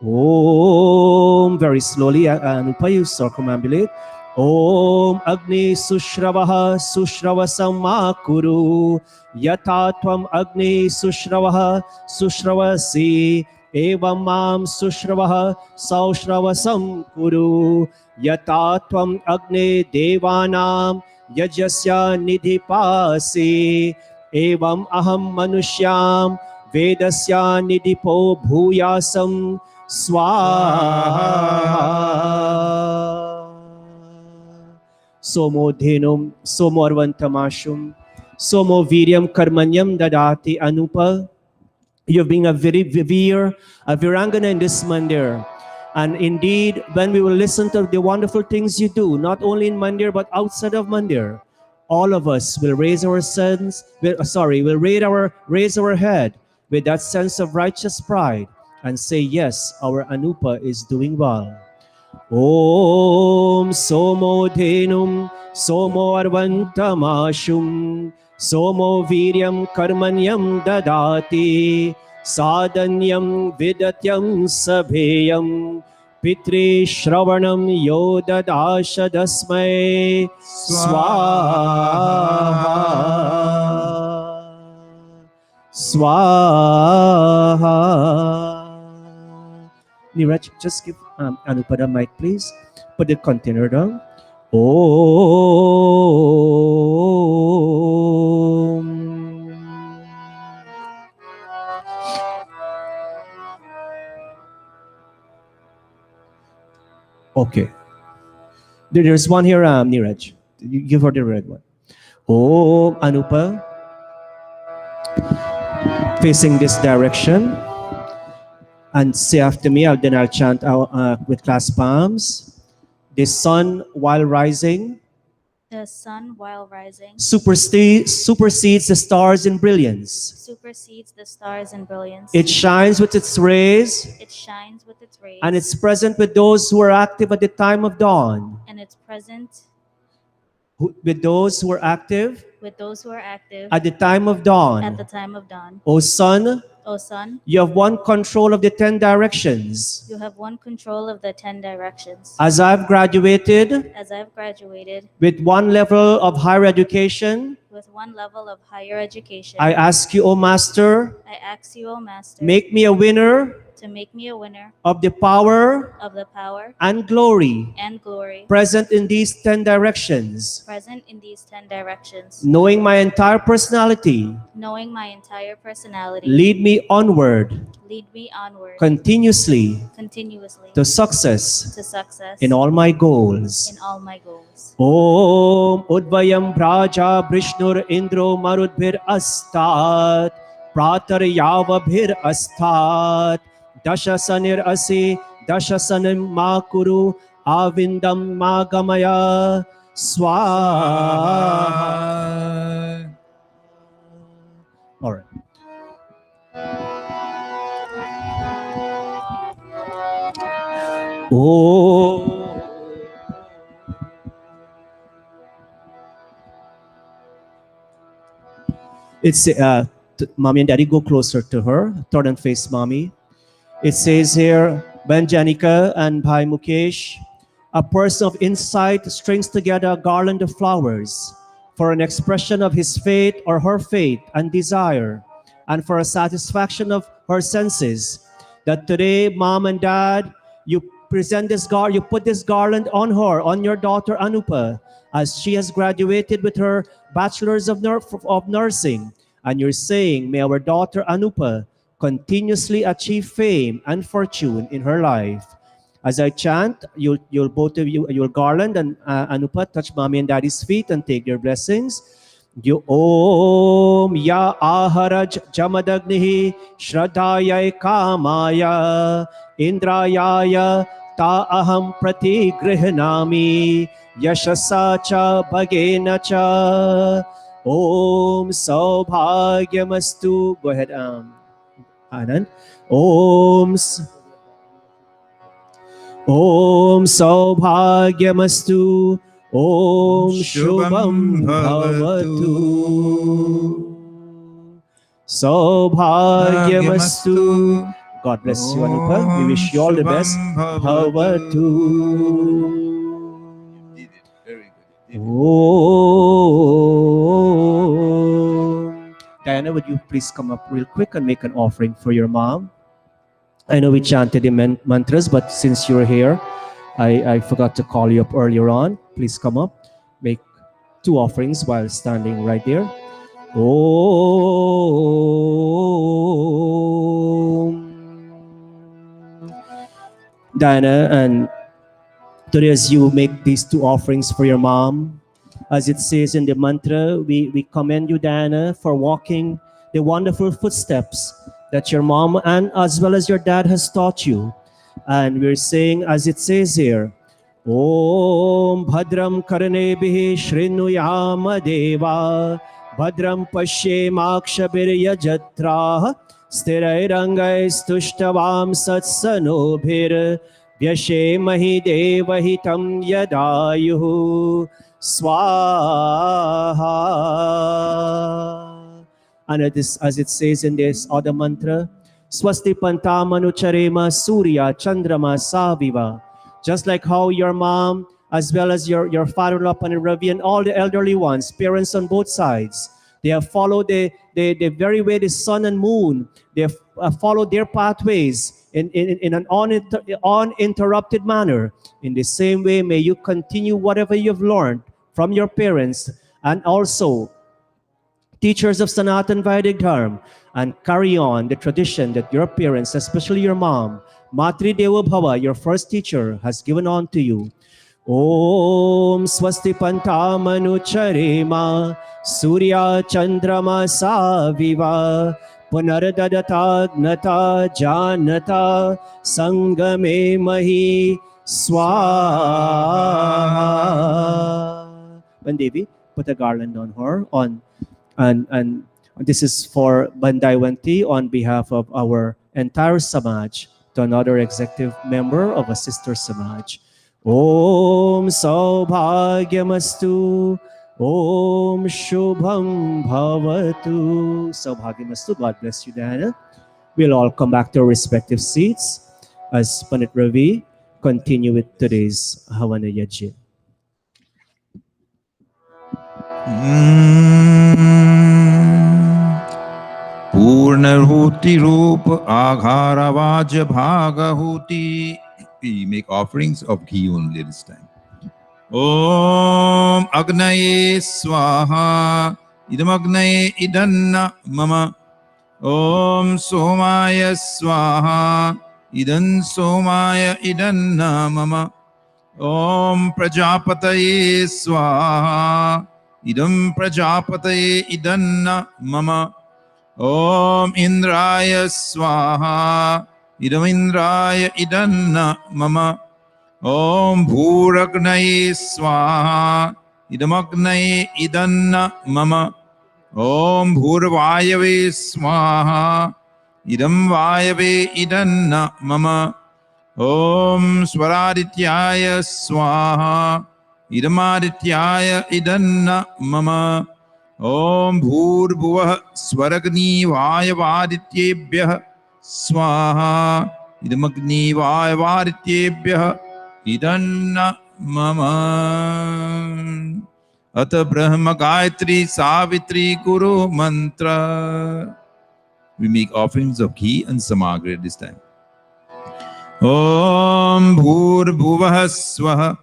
Om, very slowly, Anupa, you circumambulate. Om Agni Sushravaha Sushravasam Kuru Yata Tvam Agni Sushravaha Sushravasi Evam Mam Sushravaha Sausravasam Kuru Yata Tvam Agni Devanam Yajasya Nidhipasi Evam Aham Manushyam Vedasya Nidhipo Bhuyasam Swaha. Somo dhenum, somo arvantamashum, somo viryam karmanyam dadati. Anupa, you've been a very a virangana in this mandir. And indeed, when we will listen to the wonderful things you do, not only in mandir but outside of mandir, all of us will raise our raise our head with that sense of righteous pride and say, yes, our Anupa is doing well. Om Somo Dhenum Somo Arvantamashum सोमो वीर्यं कर्मण्यं ददाति सादन्यं विदत्यं सभेयं पितृश्रवणं यो ददाशदस्मै स्वाहा स्वाहा. Niraj, just give Anupada mic, please. Put the container down. Om. Okay. There's one here, Niraj. You give her the red one. Om Anupa. Facing this direction. And say after me, then I'll chant out with clasped palms. The sun while rising The sun while rising supersedes the stars in brilliance. supersedes the stars in brilliance. It shines with its rays, It shines with its rays, and it's present with those who are active at the time of dawn. and it's present With those who are active with those who are active at the time of dawn. at the time of dawn. O sun, O sun, you have one control of the 10 directions. you have one control of the 10 directions. As I've graduated As I've graduated with one level of higher education, with one level of higher education, I ask you, O Master, I ask you, O Master, make me a winner to make me a winner of the power of the power and glory and glory present in these 10 directions, present in these 10 directions. knowing my entire personality. Knowing my entire personality, Lead me onward lead me onward continuously continuously to success to success in all my goals. in all my goals. Om Udvayam Braja Brishnur Indro Marudbhir Astat Pratar Yavabhir Astat Dashasanir Asi Dashasanim Makuru Avindam Magamaya Swaha. All right. Oh. It's mommy and daddy, go closer to her. Turn and face mommy. It says here, Ben Janika and Bhai Mukesh, a person of insight strings together a garland of flowers for an expression of his faith or her faith and desire, and for a satisfaction of her senses. That today, mom and dad, you present this you put this garland on her, on your daughter Anupa, as she has graduated with her bachelor's of nursing, and you're saying, may our daughter Anupa continuously achieve fame and fortune in her life. As I chant, you'll both of you, your garland and Anupa touch mommy and daddy's feet and take their blessings. You Om Ya Aharaj Jamadagnihi Shraddhaya Kamaya Indrayaya Ta Aham Prati Grihnami Yashasa Cha Bhagena Cha Om Saubhagyamastu. Go ahead, Anand. Om Saubhagyamastu. Om Shubham Bhavatu. Saubhagyamastu. God bless you, Anupa. We wish you all the best. Bhavatu. Om. Diana, would you please come up real quick and make an offering for your mom? I know we chanted the mantras, but since you're here, I forgot to call you up earlier on. Please come up. Make 2 offerings while standing right there. Om. Diana, and today as you make these 2 offerings for your mom, as it says in the mantra, we commend you, Diana, for walking the wonderful footsteps that your mom and as well as your dad has taught you. And we're saying, as it says here, Om Bhadram Karnebihi Shrinuyama Deva Bhadram Pashyemakshabir Yajatra Sthirairangai Stushtavam Satsanobhir Vyashemahi Devahitam Yadayuhu Swaha. And as it says in this other mantra, Swasti Pantamanu Surya Chandrama Saviva. Just like how your mom, as well as your father-in-law Paniravi, and all the elderly ones, parents on both sides, they have followed the very way the sun and moon. They have followed their pathways in an uninterrupted manner. In the same way, may you continue whatever you've learned from your parents and also teachers of Sanatan Vedic Dharma, and carry on the tradition that your parents, especially your mom, Matri Deva Bhava, your first teacher, has given on to you. Om Swasti Pantamanu Charema Surya Chandrama Saviva Punardadata Gnata Janata Sangame Mahi Swaha. Bandevi, put a garland on her and this is for Bandaiwanti on behalf of our entire Samaj to another executive member of a sister Samaj. Om Saubhagyamastu. Om Shubham Bhavatu. Saubhagyamastu. God bless you, Diana. We'll all come back to our respective seats as Pandit Ravi continue with today's Havana Yajna. Purnahuti Rup Agharavajya Bhagahuti. We make offerings of ghee only this time. Om Agnaye Swaha Idam Agnaye Idanna Mama. Om Somaya Swaha Idan Somaya Idanna Mama. Om Prajapataye Swaha Idam Prajapataye Idanna Mama. Om Indraya Swaha Idam Indraya Idanna Mama. Om Bhuragnaye Swaha Idam Agnaye Idanna Mama. Om Bhurvayave Swaha Idam Vayave Idanna Mama. Om Swaradityaya Swaha Idam Adityaya Idanna Mama. Om Bhurbhuvah Swaragni Vayavadityebhyah Swaha Idam Agni Vayavadityebhyah Idanna Mama. Ata Brahma Gayatri Savitri Guru Mantra. We make offerings of ghee and samagri this time. Om Bhurbhuvah Swaha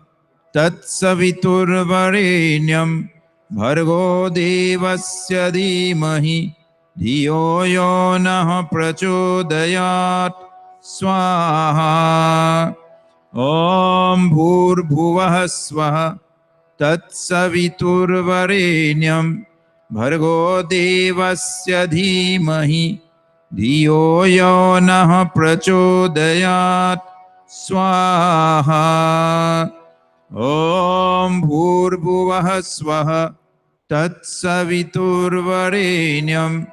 Tatsaviturvarenyam Bhargo Devasya Dhimahi Dhiyo Yo Nah Prachodayat Swaha. Om Bhurbhuvah Swaha Tatsaviturvarenyam Bhargo Devasya Dhimahi Dhiyo Yo Nah Prachodayat Swaha. Om Bhurbhuvah Swaha Tatsaviturvarenyam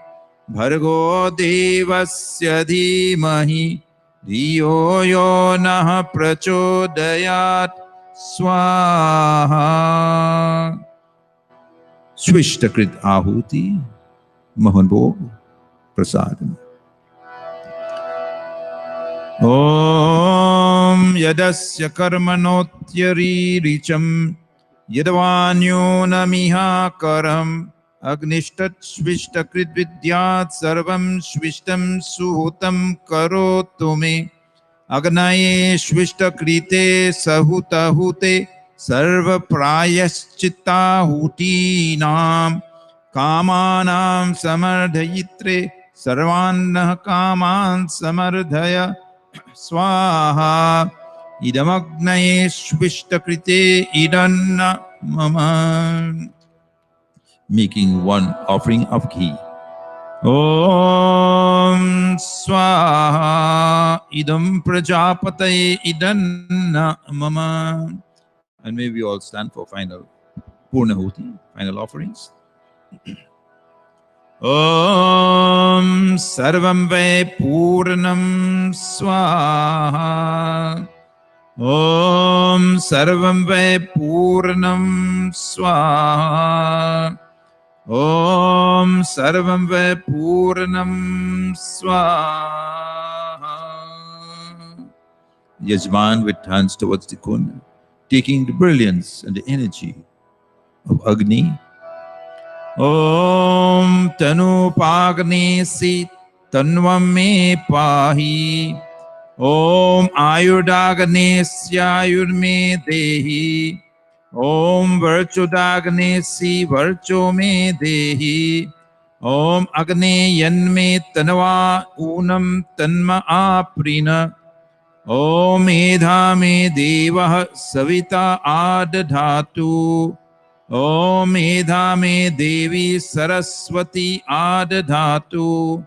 Bhargo Devasya Dhimahi Dhiyo Yo Nah Prachodayat Swaha. Swishtakrit Ahuti Mahanbhog Prasadam. Om Yadasya Karmanotyari Richam Yadavanyo Namiha Karam Agnishtat Swishtakrit Vidyat Sarvam Swishtam Suhutam Karotume Agnaye Swishtakrite Sahutahute Sarva Prayaschitta Huti Nam Kamanam Samardhayitre Sarvanah Kaman Samardhaya Swaha. Idamagnaye Swishtakrite Idanna Mama. Making one offering of ghee. Om Swaha Idam Prajapataye Idanna Mama. And may we all stand for final Purnahuti, final offerings. Om Sarvam Ve Purnam Swaha ॐ सर्वं वै पूर्णं स्वाहा ॐ सर्वं वै पूर्णं स्वाहा Yajman with hands towards the corner, taking the brilliance and the energy of Agni. Om Tanu Pagni Si Tanvam Me Pahi. Om Ayudagnesya Me Dehi. Om Virchodagnessi Vircho Me Dehi. Om Agni Yanme Tanva Unam Tanma Aprina. Om Medha Me Devah Savita Adadhatu. Om Medha Me Devi Saraswati Adadhatu.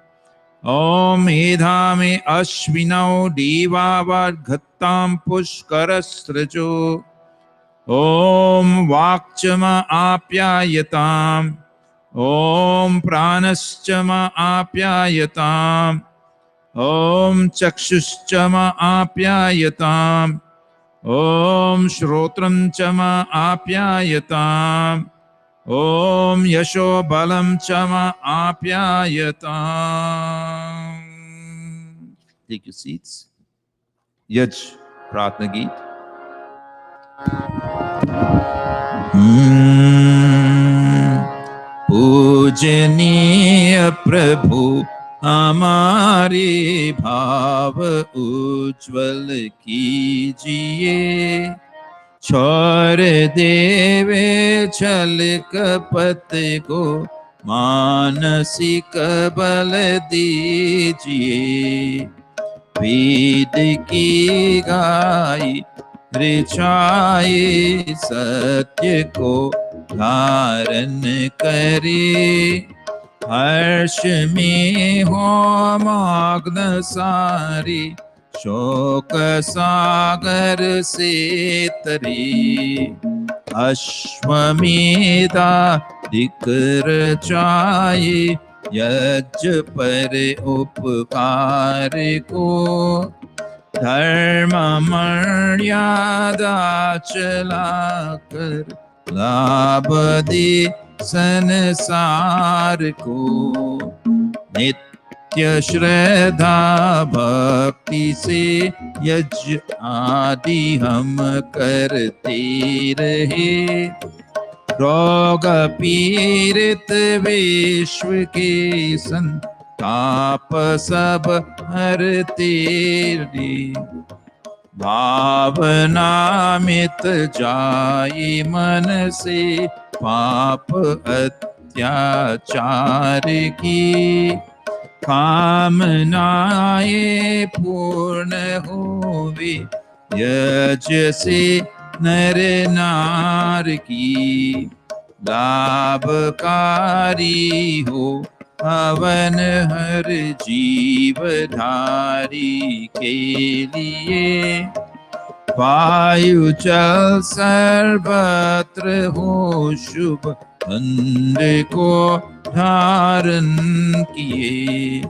Om Medha Me Ashvinau Devavadghattam Pushkarasrajo. Om Vakchama Apyayatam. Om Pranashchama Apyayatam. Om Chakshushchama Apyayatam. Om Shrotram Chama Apyayatam. Om Yasho Balam Chama Apyayatam. Take your seats. Yaj Pratna Geet. पूजनीय प्रभु हमारे भाव उज्ज्वल कीजिए छोड़ देवे छल कपट को मानसिक बल दीजिए वेद की गाय ऋचाए सत्य को धारण करे हर्ष में हो मग्न सारी शोक सागर से तरी अश्वमेधा दिक्र चाहे यज्ञ पर उपकार को धर्म मर्यादा चलाकर लाभ दे संसार को नित्य श्रद्धा भक्ति से यज्ञ आदि हम करते रहे रोग पीड़ित विश्व के संताप सब हरते रे भावना मित जाए मन से पाप अत्याचार की कामनाएं पूर्ण होवे यज्ञ से नर नार की लाभकारी हो हवन हर जीवधारी के लिए वायु जल सर्वत्र हो शुभ खंड को धारण किए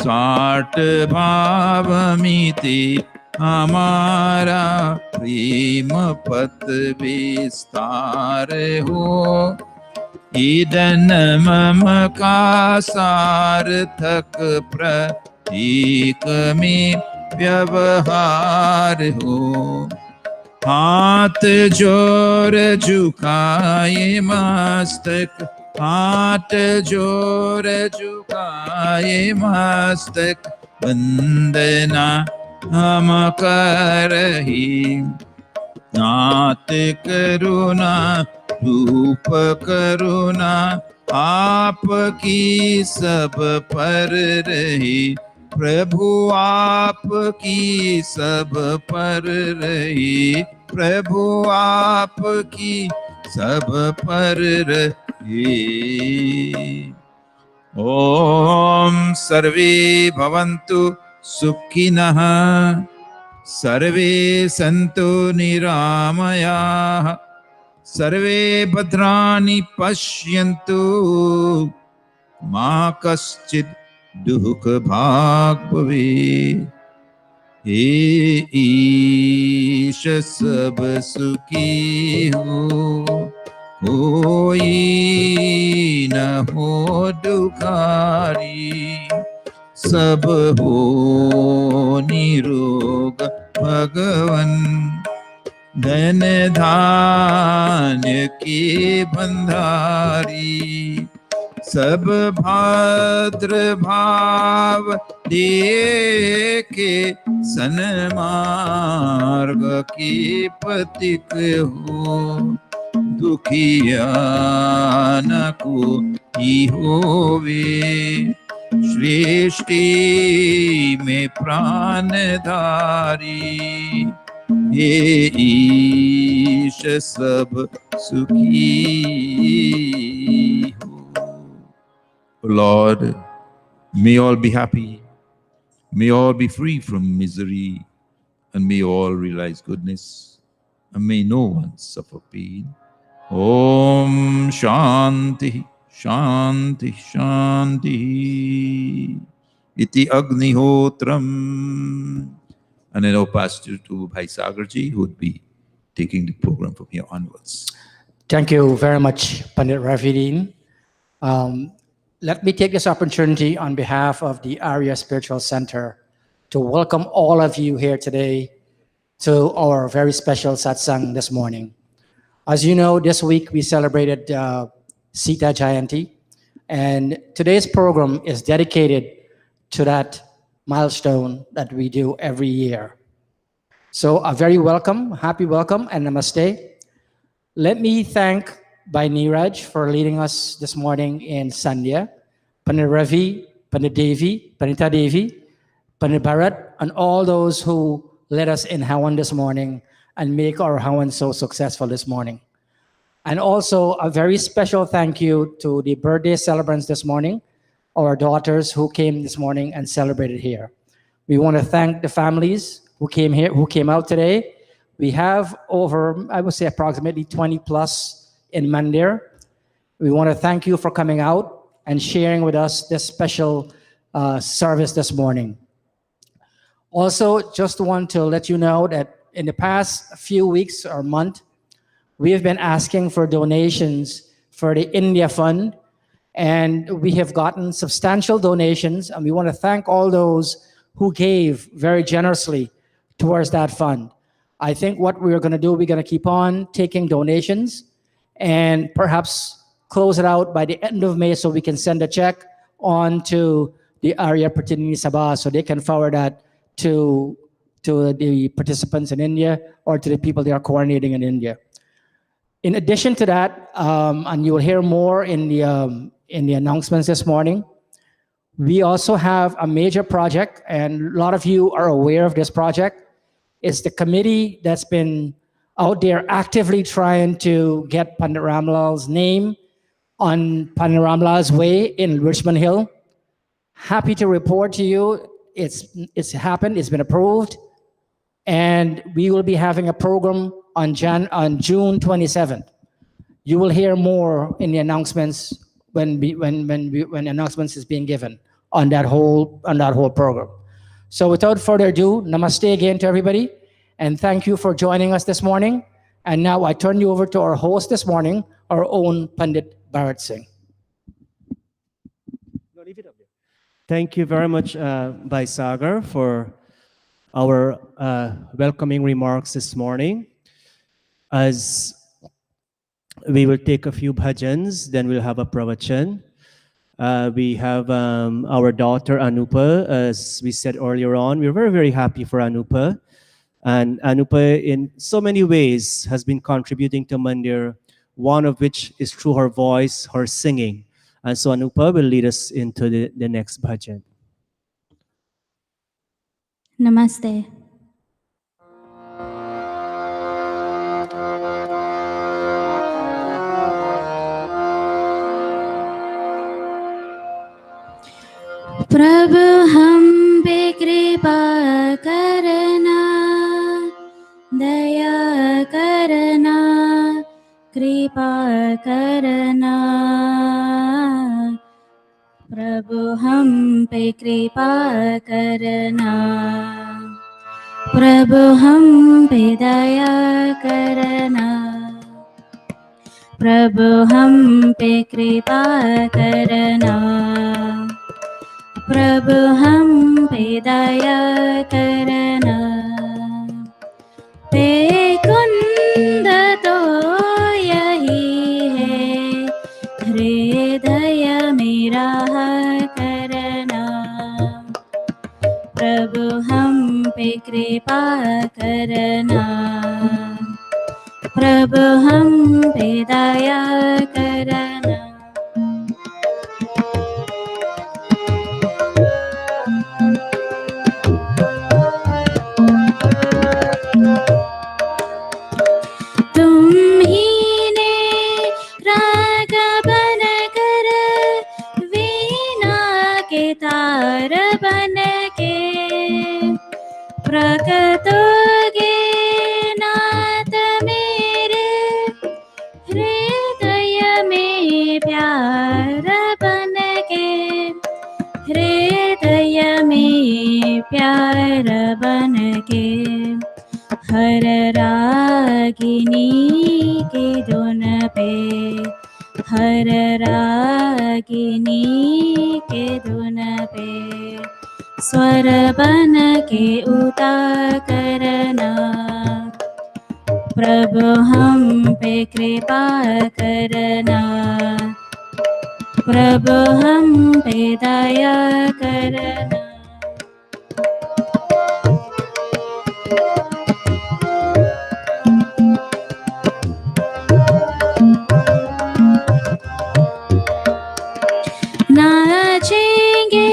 स्वार्थ भाव मिते हमारा प्रेम पथ विस्तार हो ईदन मम का सार्थक प्रतीक में व्यवहार हो हाथ जोर झुकाए मस्तक हाथ जोर झुकाए मस्तक वंदना हम करही नाथ करुणा रूप करुणा आपकी सब पर रही प्रभु आपकी सब पर रही प्रभु आपकी सब पर रही ओम सर्वे भवन्तु सुखिनः सर्वे सन्तु निरामयाः सर्वे भद्राणि पश्यन्तु मा कश्चित् दुःख भाग् भवेत् हे ईश सब सुखी हो, कोई न हो दुखारी, सब हो निरोग भगवन, धन धान्य की भंडारी, सब भाद्र भाव देके सन्मार्ग की पथिक हो, दुखिया न कोई होवे, सृष्टि में प्राणधारी, हे ईश सब सुखी हो. Lord, may all be happy, may all be free from misery, and may all realize goodness, and may no one suffer pain. Om Shanti, Shanti, Shanti. Iti Agnihotram. And I now pass you to Bhai Sagarji, who would be taking the program from here onwards. Thank you very much, Pandit Ravidin. Let me take this opportunity on behalf of the Arya Spiritual Center to welcome all of you here today to our very special satsang this morning. As you know, this week we celebrated Sita Jayanti, and today's program is dedicated to that milestone that we do every year. So a very happy welcome, and namaste. Let me thank Bhai Neeraj for leading us this morning in Sandhya, Pandit Ravi, Pandit Devi, Panita Devi, Pandit Bharat, and all those who led us in Hawan this morning and make our Hawan so successful this morning. And also a very special thank you to the birthday celebrants this morning, our daughters who came this morning and celebrated here. We want to thank the families who came here, who came out today. We have over, I would say, approximately 20 plus in Mandir. We want to thank you for coming out and sharing with us this special service this morning. Also, just want to let you know that in the past few weeks or month, we have been asking for donations for the India Fund, and we have gotten substantial donations, and we want to thank all those who gave very generously towards that fund. I think what we're going to do, we're going to keep on taking donations and perhaps close it out by the end of May so we can send a check on to the Arya Pratinidhi Sabha so they can forward that to the participants in India or to the people they are coordinating in India. In addition to that, and you will hear more in the announcements this morning, we also have a major project, and a lot of you are aware of this project. It's the committee that's been out there actively trying to get Pandit Ramlal's name on Pandit Ramlal's Way in Richmond Hill. Happy to report to you, it's happened, it's been approved, and we will be having a program on June 27th. You will hear more in the announcements when announcements is being given on that whole program. So without further ado, namaste again to everybody, and thank you for joining us this morning. And now I turn you over to our host this morning, our own Pandit Bharat Singh. Thank you very much, Bhai Sagar, for our welcoming remarks this morning. As we will take a few bhajans, then we'll have a pravachan. We have our daughter Anupa, as we said earlier on. We're very, very happy for Anupa. And Anupa, in so many ways, has been contributing to Mandir, one of which is through her voice, her singing. And so Anupa will lead us into the next bhajan. Namaste. प्रभु हम पे कृपा करना, दया करना, कृपा करना। प्रभु हम पे कृपा करना, प्रभु हम पे दया करना, प्रभु हम पे कृपा करना, प्रभु हम पे दया करना। पे कुंद तो यही है, हृदय मेरा करना, प्रभु हम पे कृपा करना, प्रभु हम पे दया करना। तुम ही ने राग बन कर, वीणा के तार बन के, प्रकटोगे नाथ मेरे, हृदय में प्यार बन के, हृदय में प्यार बन के। हर रागिनी के धुन पे, हर रागिनी के धुन पे, स्वर बन के उतारना, प्रभु हम पे कृपा करना, प्रभु हम पे दया करना। नाचेंगे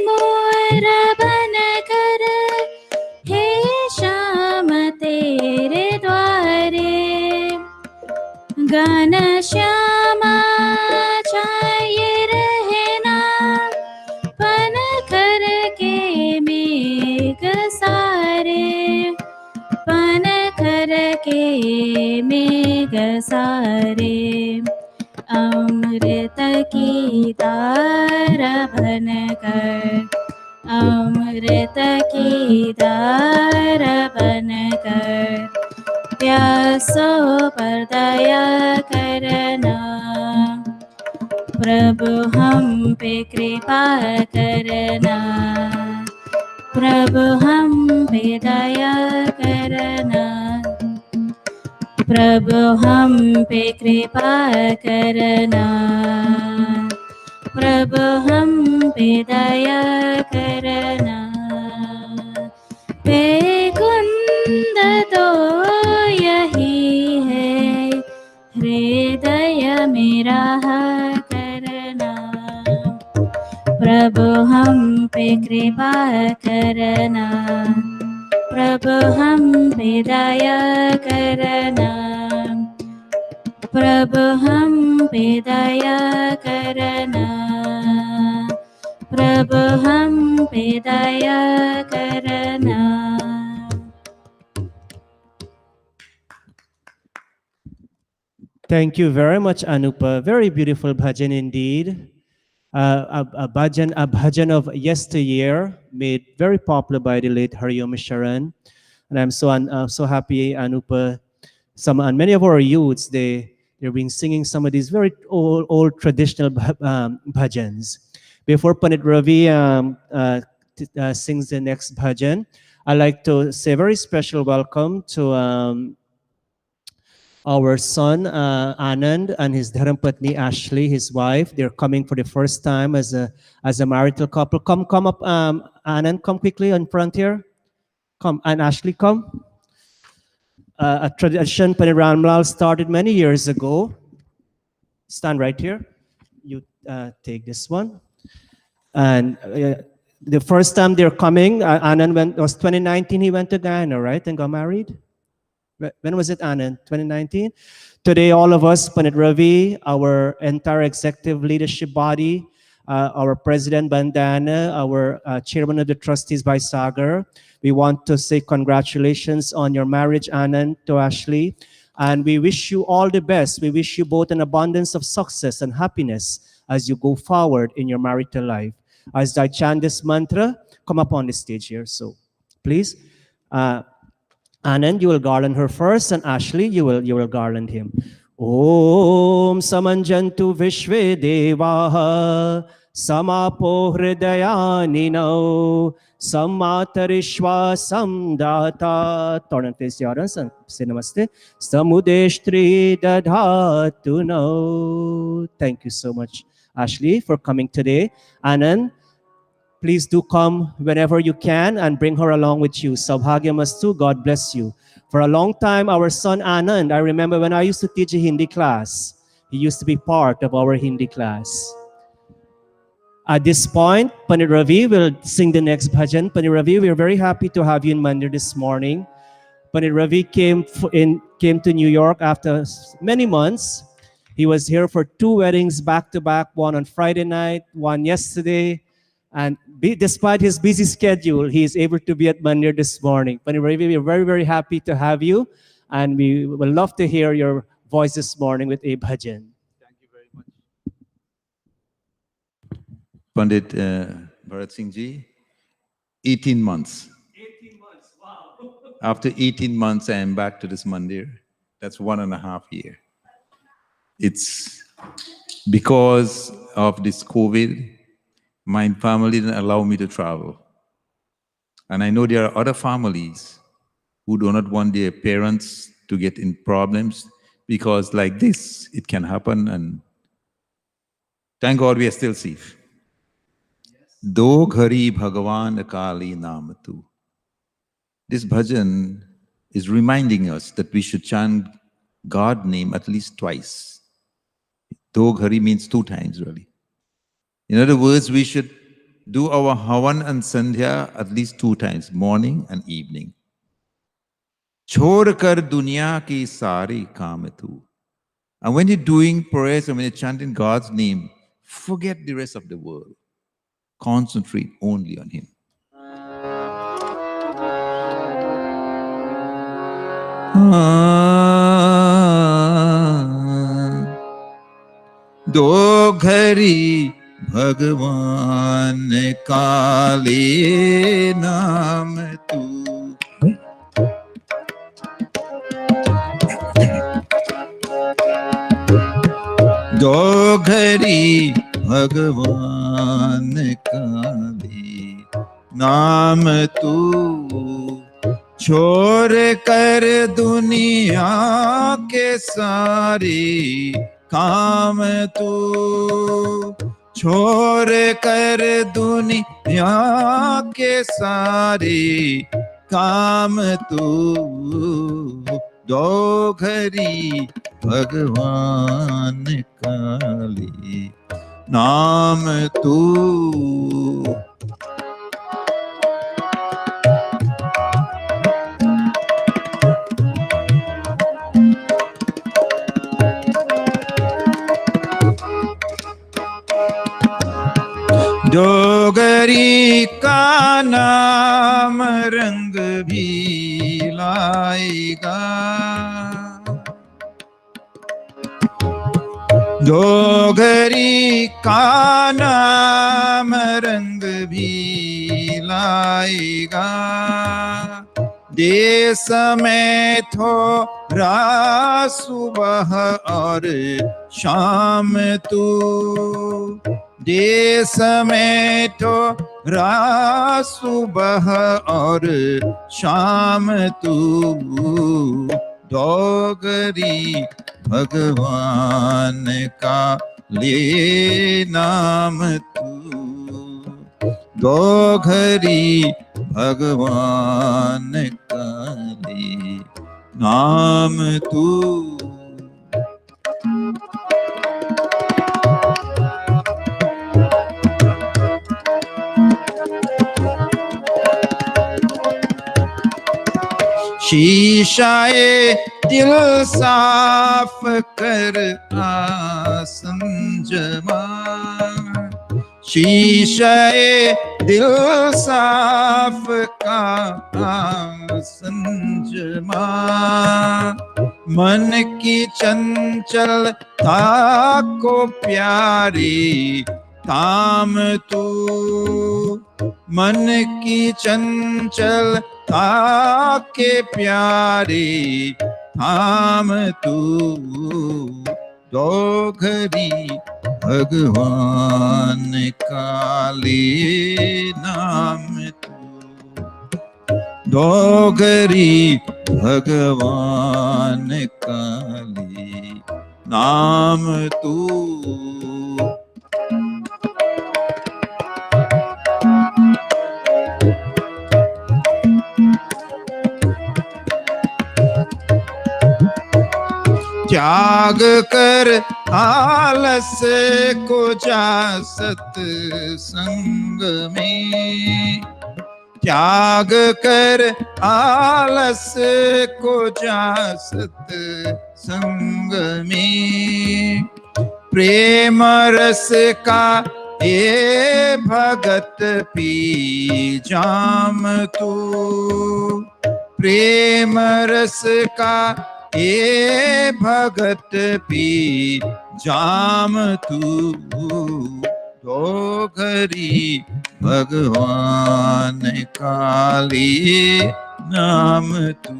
मोर बन कर, हे श्याम तेरे द्वारे, गान श्यामा चाहिए रहना, पन कर के मेघ सारे, पन कर के मेघ सारे। अमृत की धार बन कर, अमृत की धार बन कर, प्यासों पर दया करना, प्रभु हम पे कृपा करना, प्रभु हम पे दया करना, प्रभु हम पे कृपा करना, प्रभु हम पे दया करना। पे कुंद तो यही है, हृदय मेरा करना, प्रभु हम पे कृपा करना, प्रभु हम पे दया करना, प्रभु हम पे दया करना, प्रभु हम पे दया करना। Thank you very much, Anupa. Very beautiful bhajan indeed. A bhajan of yesteryear, made very popular by the late Hariom Sharan. And I'm so happy, Anupa. And many of our youths, they've been singing some of these very old traditional bhajans. Before Pandit Ravi sings the next bhajan, I'd like to say a very special welcome to our son Anand and his Dharam-patni Ashley, his wife. They're coming for the first time as a marital couple. Come up, Anand, come quickly in front here. Come, and Ashley, come. A tradition Pandit Ramlal started many years ago. Stand right here. You take this one. And the first time they're coming, Anand it was 2019, he went to Guyana, right, and got married? When was it, Anand? 2019? Today, all of us, Pandit Ravi, our entire executive leadership body, our president Bandana, our chairman of the trustees by Sagar, we want to say congratulations on your marriage, Anand, to Ashley. And we wish you all the best. We wish you both an abundance of success and happiness as you go forward in your marital life. As I chant this mantra, come up on the stage here. So please. Anand, you will garland her first, and Ashley, you will garland him. Om Samanjantu Vishve Devaha Samapo Hridayanino Sammatarishwa Samdata. Turn and face the audience and say namaste. Samudeshtri Dadhatuno. Thank you so much, Ashley, for coming today. Anand, please do come whenever you can and bring her along with you. Saubhagyamastu, God bless you. For a long time, our son Anand, I remember when I used to teach a Hindi class, he used to be part of our Hindi class. At this point, Pandit Ravi will sing the next bhajan. Pandit Ravi, we are very happy to have you in Mandir this morning. Pandit Ravi came to New York after many months. He was here for 2 weddings back to back, one on Friday night, one yesterday. And despite his busy schedule, he is able to be at Mandir this morning. Pandit Ravi, we are very, very happy to have you. And we would love to hear your voice this morning with a bhajan. Thank you very much. Pandit Bharat Singh Ji, 18 months. 18 months, wow. After 18 months, I am back to this mandir. That's 1.5 years. It's because of this COVID, my family didn't allow me to travel. And I know there are other families who do not want their parents to get in problems because like this, it can happen. And thank God we are still safe. Do ghari Bhagavan Kali Naam Tu. This bhajan is reminding us that we should chant God's name at least twice. Do ghari means 2 times really. In other words, we should do our Havan and Sandhya at least 2 times, morning and evening. Chhod kar duniya ki sari kaam tu. And when you're doing prayers and when you're chanting God's name, forget the rest of the world. Concentrate only on Him. Do ghari Bhagavan Kali Naam Tu. Do ghari Bhagavan Kali Naam Tu. छोड़ कर दुनिया के सारे काम तू, छोड़ कर दुनिया के सारे काम तू, दो घड़ी भगवान काली नाम तू. डोगरी का नाम रंग भी लाएगा, डोगरी का नाम रंग भी लाएगा. देश में थोड़ा सुबह और शाम तू, देश में थोड़ा सुबह और शाम तू, डोगरी भगवान का ले नाम तू, दो घड़ी भगवान का ले नाम तू. शीशाए दिल साफ कर संजमा, शीशाए दिल साफ का संजमा. मन की चंचलता को प्यारी थाम तू मन की चंचल ताके प्यारे थाम तू दो घड़ी भगवान काले नाम तू दो घड़ी भगवान काले नाम तू त्याग कर आलस को जा सत्संग में त्याग कर आलस को जा सत्संग में प्रेम रस का ये भगत पी जाम तू प्रेम रस का ये भगत पी जाम तू दो घड़ी भगवान काली नाम तू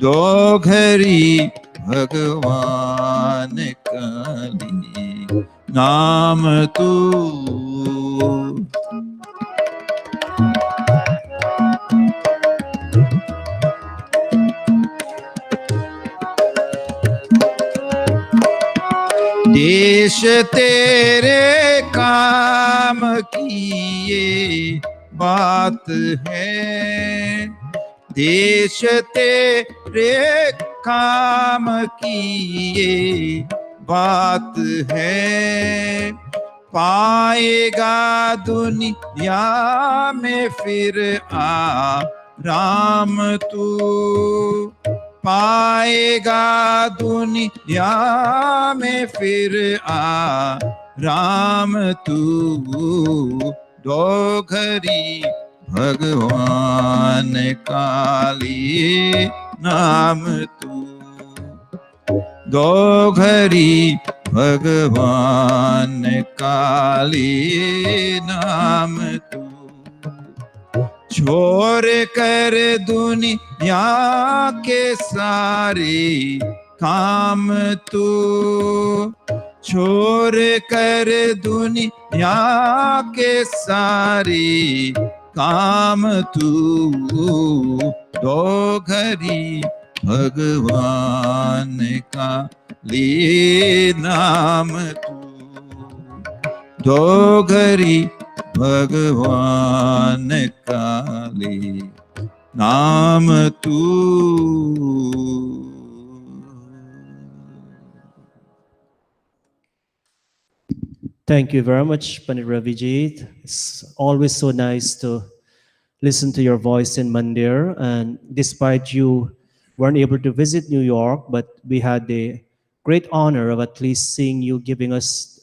दो घड़ी भगवान काली नाम तू देश तेरे काम की ये बात है देश तेरे काम की ये बात है पाएगा दुनिया में फिर राम तू पाएगा दुनिया में फिर राम तू दो घड़ी भगवान काली नाम तू दो घड़ी भगवान काली नाम तू छोड़ कर दुनिया के सारे काम तू छोड़ कर दुनिया के सारे काम तू दो घड़ी भगवान का ले नाम तू दो घड़ी भगवान काले नाम तू Thank you very much, Pandit Ravijit. It's always so nice to listen to your voice in Mandir. And despite you weren't able to visit New York, but we had the great honor of at least seeing you giving us,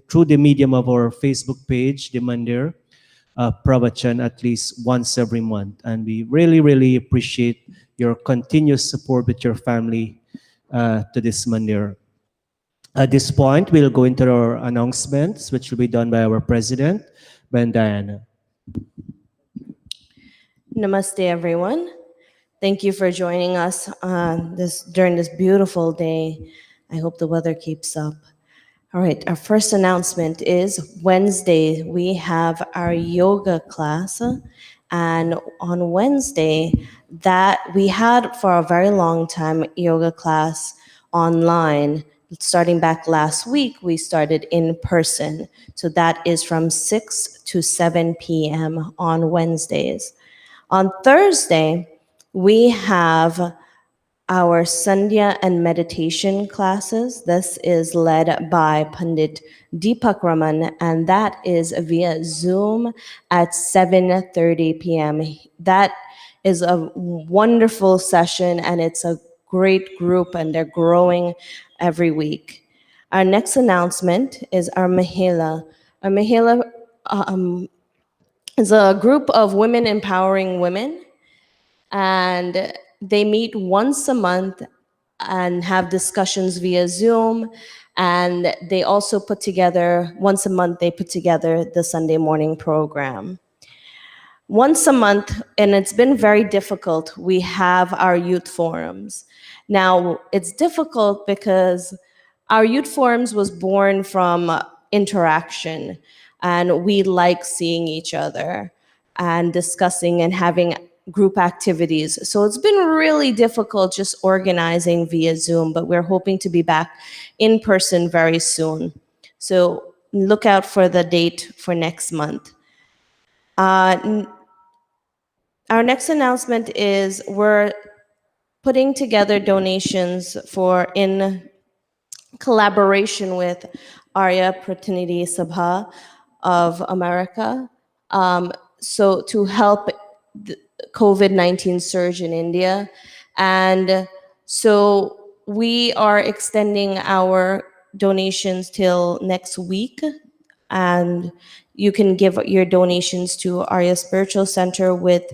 through the medium of our Facebook page, the Mandir, pravachan at least once every month. And we really, really appreciate your continuous support with your family to this Mandir. At this point, we'll go into our announcements, which will be done by our president, Ben Diana. Namaste, everyone. Thank you for joining us during this beautiful day. I hope the weather keeps up. All right, our first announcement is Wednesday, we have our yoga class. And on Wednesday, that we had for a very long time yoga class online. Starting back last week, we started in person. So that is from 6 to 7 p.m. on Wednesdays. On Thursday, we have our Sandhya and meditation classes. This is led by Pandit Deepak Raman, and that is via Zoom at 7:30 p.m. That is a wonderful session, and it's a great group, and they're growing every week. Our next announcement is our Mahila. Our Mahila is a group of women empowering women, and they meet once a month and have discussions via Zoom. And they also put together, once a month, they put together the Sunday morning program. Once a month, and it's been very difficult, we have our youth forums. Now, it's difficult because our youth forums was born from interaction, and we like seeing each other and discussing and having group activities. So it's been really difficult just organizing via Zoom, but we're hoping to be back in person very soon. So look out for the date for next month. Our next announcement is we're putting together donations for in collaboration with Arya Pratinidhi Sabha of America. So to help the COVID-19 surge in India. And so we are extending our donations till next week, and you can give your donations to Arya Spiritual Center with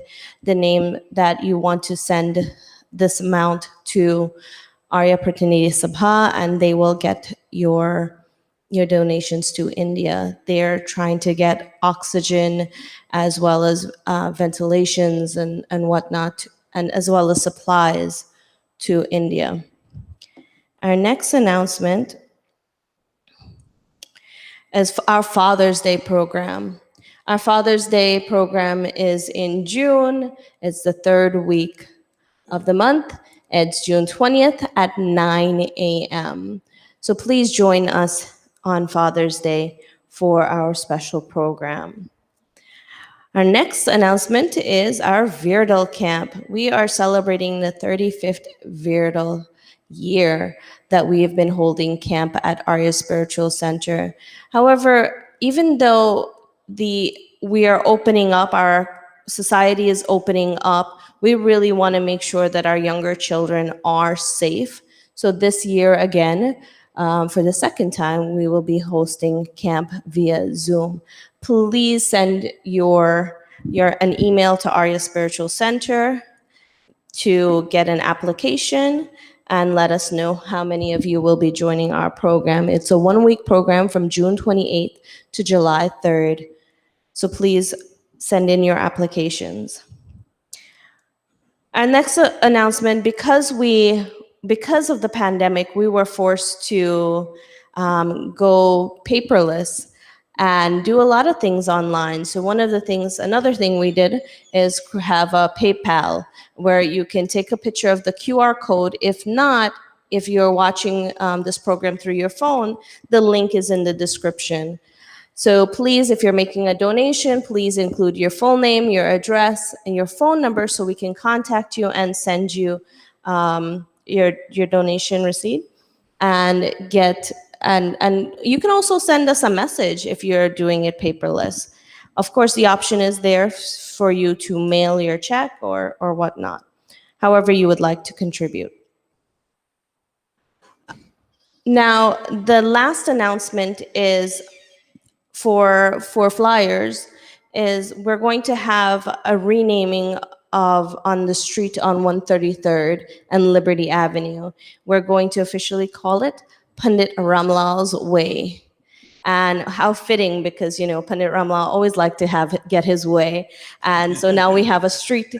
the name that you want to send this amount to Arya Pratinidhi Sabha, and they will get your donations to India. They're trying to get oxygen as well as ventilations and whatnot, and as well as supplies to India. Our next announcement is our Father's Day program. Our Father's Day program is in June. It's the third week of the month. It's June 20th at 9 a.m. So please join us on Father's Day for our special program. Our next announcement is our Virdal Camp. We are celebrating the 35th Virdal year that we have been holding camp at Arya Spiritual Center. However, even though we are opening up, our society is opening up, we really want to make sure that our younger children are safe. So this year, again, for the second time, we will be hosting camp via Zoom. Please send an email to Arya Spiritual Center to get an application and let us know how many of you will be joining our program. It's a one-week program from June 28th to July 3rd. So please send in your applications. Our next announcement, because of the pandemic, we were forced to go paperless and do a lot of things online. So another thing we did is have a PayPal where you can take a picture of the QR code. If not, if you're watching this program through your phone, the link is in the description. So please, if you're making a donation, please include your full name, your address, and your phone number so we can contact you and send you your donation receipt. And you can also send us a message if you're doing it paperless. Of course, the option is there for you to mail your check or whatnot, however you would like to contribute. Now, the last announcement is for flyers is we're going to have a renaming on the street on 133rd and Liberty Avenue. We're going to officially call it Pandit Ramlal's Way. And how fitting, because Pandit Ramlal always liked to get his way. And so now we have a street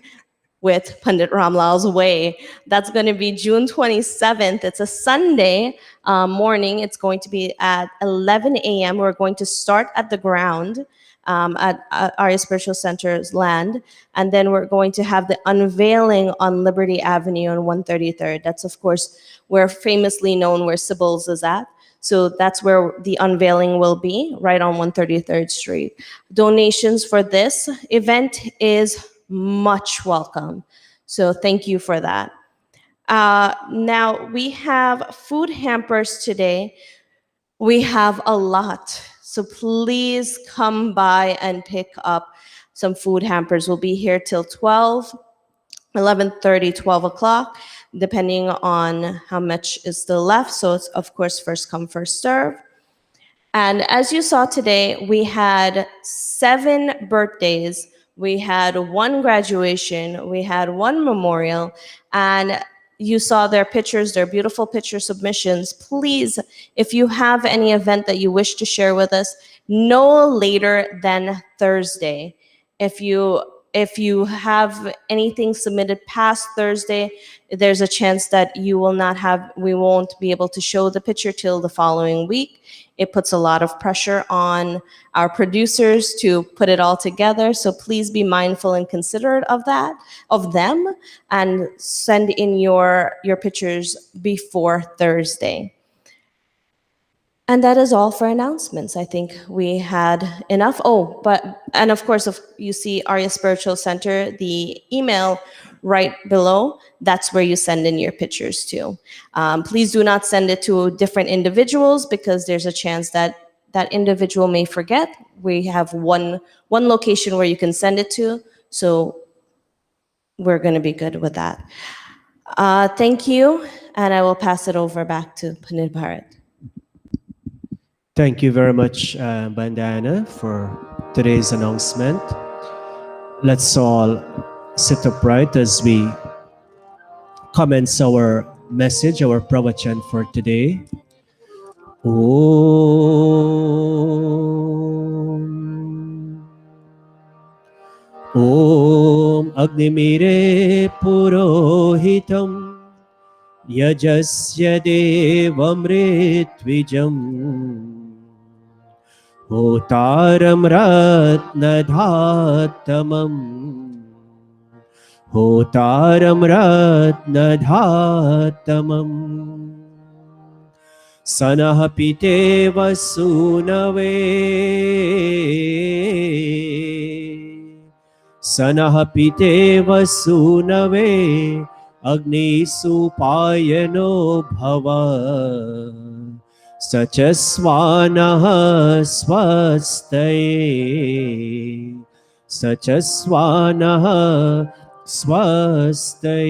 with Pandit Ramlal's Way. That's going to be June 27th. It's a Sunday morning. It's going to be at 11 a.m. We're going to start at the ground at Arya Spiritual Center's land. And then we're going to have the unveiling on Liberty Avenue on 133rd. That's, of course, where famously known where Sybil's is at. So that's where the unveiling will be, right on 133rd Street. Donations for this event is much welcome. So thank you for that. Now we have food hampers today. We have a lot. So please come by and pick up some food hampers. We'll be here till 11:30, 12 o'clock, depending on how much is still left. So it's, of course, first come, first serve. And as you saw today, we had 7 birthdays. We had 1 graduation, we had 1 memorial, and you saw their pictures, their beautiful picture submissions. Please, if you have any event that you wish to share with us, no later than Thursday. If you have anything submitted past Thursday, there's a chance that we won't be able to show the picture till the following week. It puts a lot of pressure on our producers to put it all together. So please be mindful and considerate of them, and send in your pictures before Thursday. And that is all for announcements. I think we had enough. And of course, if you see Arya Spiritual Center, the email right below, that's where you send in your pictures to. Please do not send it to different individuals, because there's a chance that that individual may forget. We have one location where you can send it to, so we're going to be good with that. Thank you, and I will pass it over back to Panid Bharat. Thank you very much, Bandana, for today's announcement. Let's all sit upright as we commence our message, our pravachan for today. Om Agnimire Purohitam Yajasya Devamritvijam Hotaram Ratnadhatamam Hotaram Ratnadhatamam Sanahapite Vasunave Sanahapite Vasunave Agni Supayano Bhava Sachasvanaha Swastaye Sachasvanaha Swastaye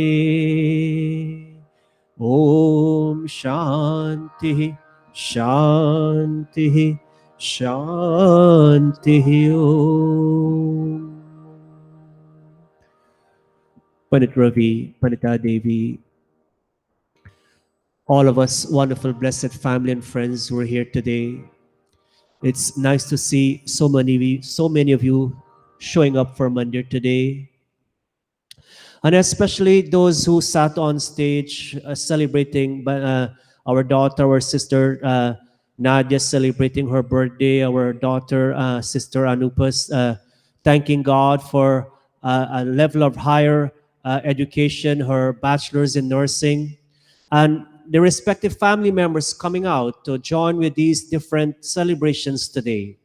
Om Shanti Shanti Shanti Om. Pandit Ravi, Pandita Devi, all of us wonderful, blessed family and friends who are here today. It's nice to see so many of you showing up for Mandir today. And especially those who sat on stage celebrating our daughter, our sister Nadia celebrating her birthday, our daughter, Sister Anupa's thanking God for a level of higher education, her bachelor's in nursing, and the respective family members coming out to join with these different celebrations today.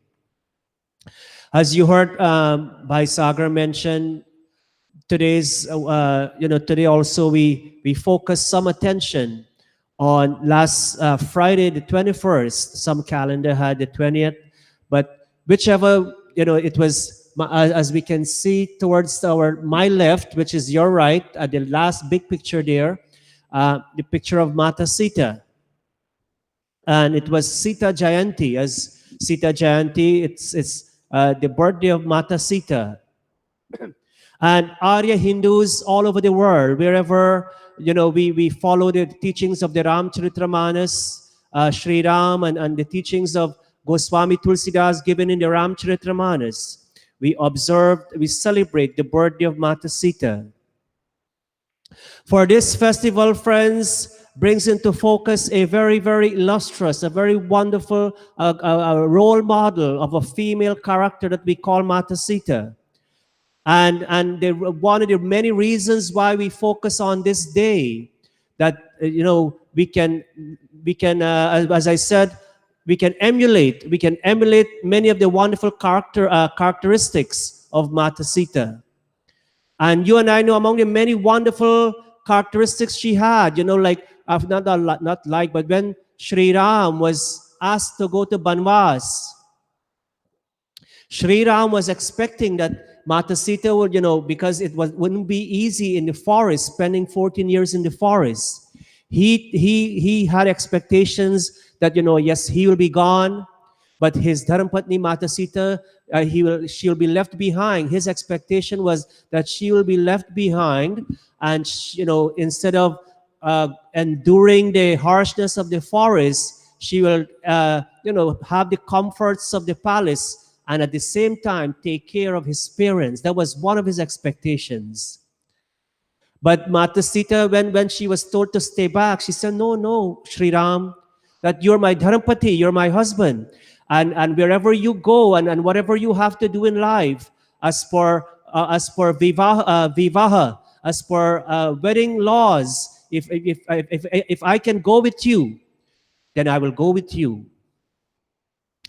As you heard by Sagar mention, today also we focus some attention on last Friday the 21st. Some calendar had the 20th, but whichever, it was, as we can see towards my left, which is your right, at the last big picture there, the picture of Mata Sita. And it was Sita Jayanti. As Sita Jayanti, it's the birthday of Mata Sita. And Arya Hindus all over the world, wherever, we follow the teachings of the Ramcharitramanas, Sri Ram, and the teachings of Goswami Tulsidas given in the Ramcharitramanas. We celebrate the birthday of Mata Sita. For this festival, friends, brings into focus a very, very illustrious, a very wonderful role model of a female character that we call Mata Sita. And one of the many reasons why we focus on this day, that we can as I said, we can emulate many of the wonderful characteristics of Mata Sita. And you and I know among the many wonderful characteristics she had, but when Sri Ram was asked to go to Banvas, Sri Ram was expecting that Mata Sita would, because wouldn't be easy in the forest, spending 14 years in the forest. He had expectations that, yes, he will be gone, but his Dharmapatni Mata Sita, she'll be left behind. His expectation was that she will be left behind, and instead of enduring the harshness of the forest, she will, have the comforts of the palace and at the same time take care of his parents. That was one of his expectations. But Matasita, when she was told to stay back, she said, no, no, Sri Ram, that you're my Dharampati, you're my husband. And wherever you go and whatever you have to do in life, as for vivaha, as for wedding laws, if I can go with you, then I will go with you.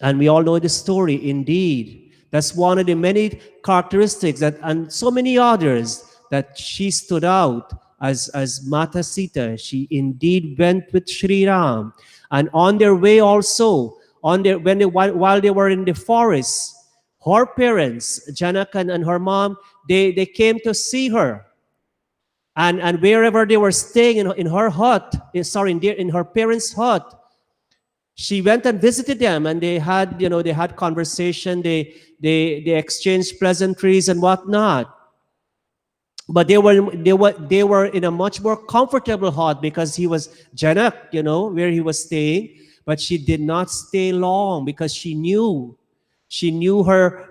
And we all know the story, indeed. That's one of the many characteristics that, and so many others, that she stood out as Mata Sita. She indeed went with Sri Ram. And on their way also, while they were in the forest, her parents, Janaka and her mom, they came to see her. And wherever they were staying in her hut, in her parents' hut, she went and visited them, and they had conversation. They exchanged pleasantries and whatnot. But they were in a much more comfortable hut because he was Janak, where he was staying. But she did not stay long because she knew her,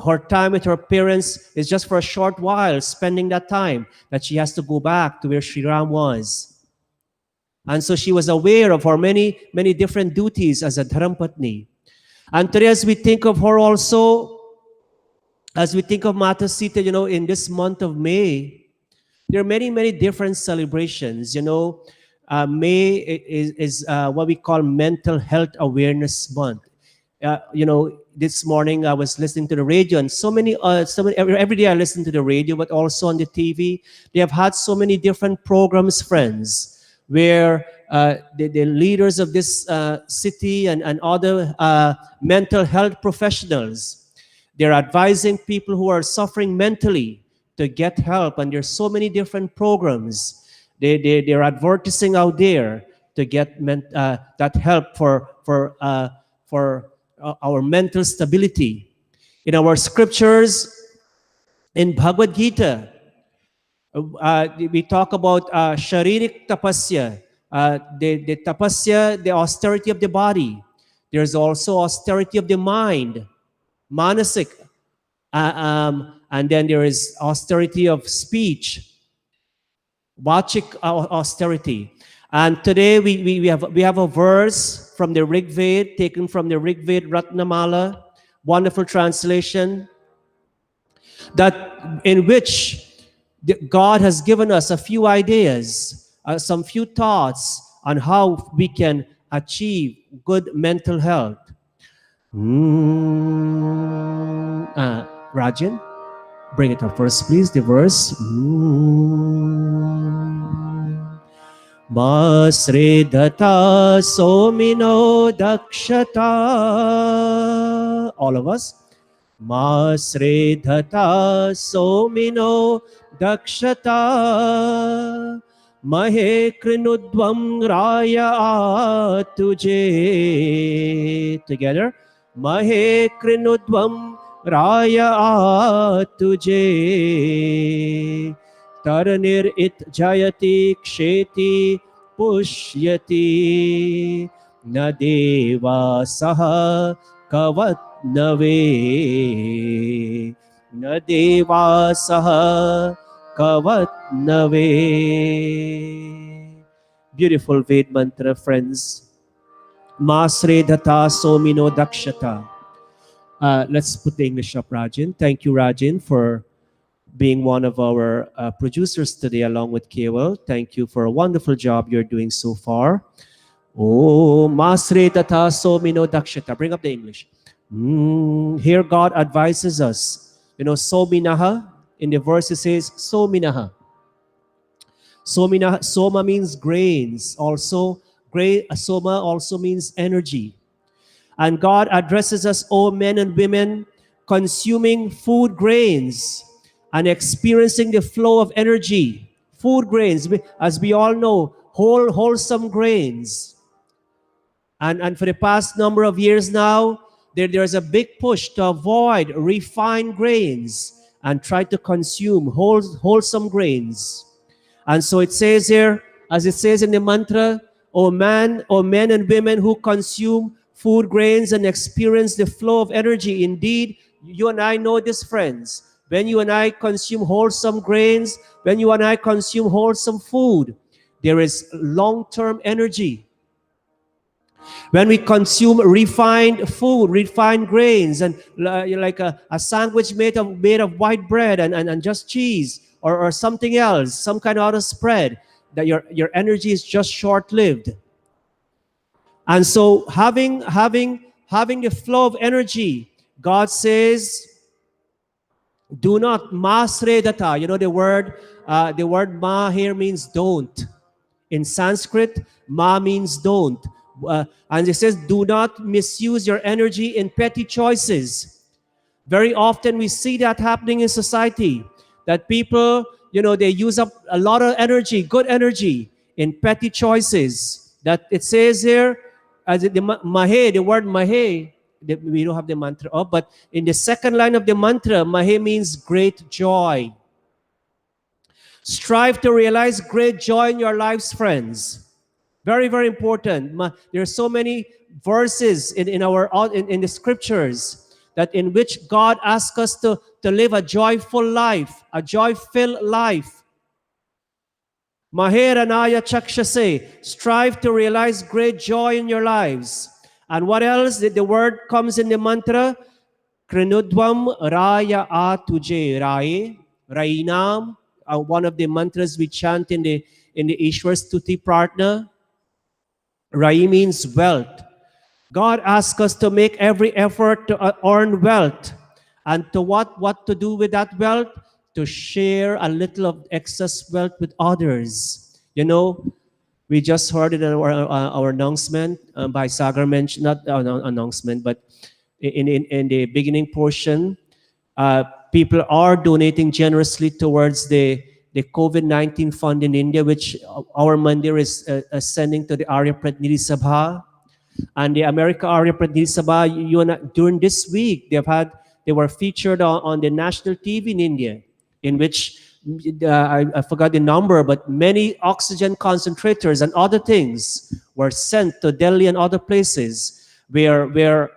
her time with her parents is just for a short while, spending that time, that she has to go back to where Sri Ram was. And so she was aware of her many, many different duties as a Dharampatni. And today, as we think of her also, as we think of Mata Sita, in this month of May, there are many, many different celebrations. May is what we call Mental Health Awareness Month. This morning I was listening to the radio, and so many every day I listen to the radio, but also on the TV. They have had so many different programs, friends, where the leaders of this city and other mental health professionals, they're advising people who are suffering mentally to get help. And there's so many different programs. They're advertising out there to get that help for our mental stability. In our scriptures, in Bhagavad Gita, we talk about sharirik tapasya, the tapasya, the austerity of the body. There's also austerity of the mind, manasik, and then there is austerity of speech, vachik austerity. And today we have a verse from the Rig Veda, taken from the Rig Veda Ratnamala, wonderful translation, that in which God has given us a few ideas, some few thoughts on how we can achieve good mental health. Rajan, bring it up first, please, the verse. Masredhata somino dakshata. All of us. Masredhata somino dakshata. Mahe krinudvam raya tujhe. Together. Mahe krinudvam raya tujhe. Taranir it jayati ksheti pushyati. Nadeva saha kavat nave. Nadeva saha kavat nave. Beautiful Ved mantra, friends. Masredhata somino dakshata. Let's put the English up, Rajan. Thank you, Rajan, for being one of our producers today along with Kewal. Thank you for a wonderful job you're doing so far. Oh, Masredhata somino dakshata. Bring up the English. Here God advises us. Sominaha, in the verse it says, Sominaha. Sominaha, soma means grains. Also, soma also means energy. And God addresses us, all men and women, consuming food grains and experiencing the flow of energy. Food grains, as we all know, wholesome grains. And for the past number of years now, there's a big push to avoid refined grains and try to consume wholesome grains. And so it says here, as it says in the mantra, O man, O men and women who consume food grains and experience the flow of energy. Indeed, you and I know this, friends. When you and I consume wholesome grains, when you and I consume wholesome food, there is long-term energy. When we consume refined food, refined grains, and like a sandwich made of white bread and just cheese or something else, some kind of other spread, that your energy is just short-lived. And so having the flow of energy, God says, do not masredata. You know the word ma here means don't. In Sanskrit, ma means don't. And it says, do not misuse your energy in petty choices. Very often we see that happening in society, that people, they use up a lot of energy, good energy, in petty choices. That it says here, as the mahe, the word mahe, we don't have the mantra up, but in the second line of the mantra, mahe means great joy. Strive to realize great joy in your lives, friends. Very, very important. There are so many verses in the scriptures that in which God asks us to live a joyful life, a joy-filled life. Maheranaya chakshase. Strive to realize great joy in your lives. And what else? The word comes in the mantra. Krinudvam raya atuje raye. Rainam. One of the mantras we chant in the Ishwar Stuti Prarthana. Rai means wealth. God asks us to make every effort to earn wealth. And to what to do with that wealth? To share a little of excess wealth with others. We just heard in our announcement by Sagar mentioned, not announcement, but in the beginning portion, people are donating generously towards the COVID-19 fund in India, which our mandir is sending to the Arya Pratnidhi Sabha. And the America Arya Pratnidhi Sabha, during this week, they were featured on the national TV in India, in which, I forgot the number, but many oxygen concentrators and other things were sent to Delhi and other places where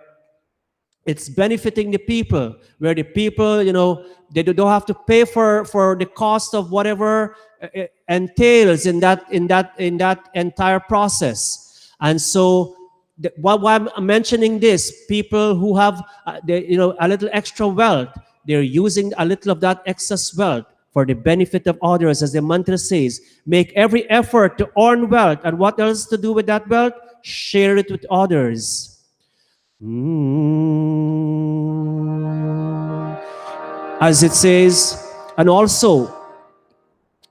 it's benefiting the people, where the people, they don't have to pay for the cost of whatever entails in that entire process. And so, why I'm mentioning this, people who have a little extra wealth, they're using a little of that excess wealth for the benefit of others, as the mantra says. Make every effort to earn wealth, and what else to do with that wealth? Share it with others. As it says, and also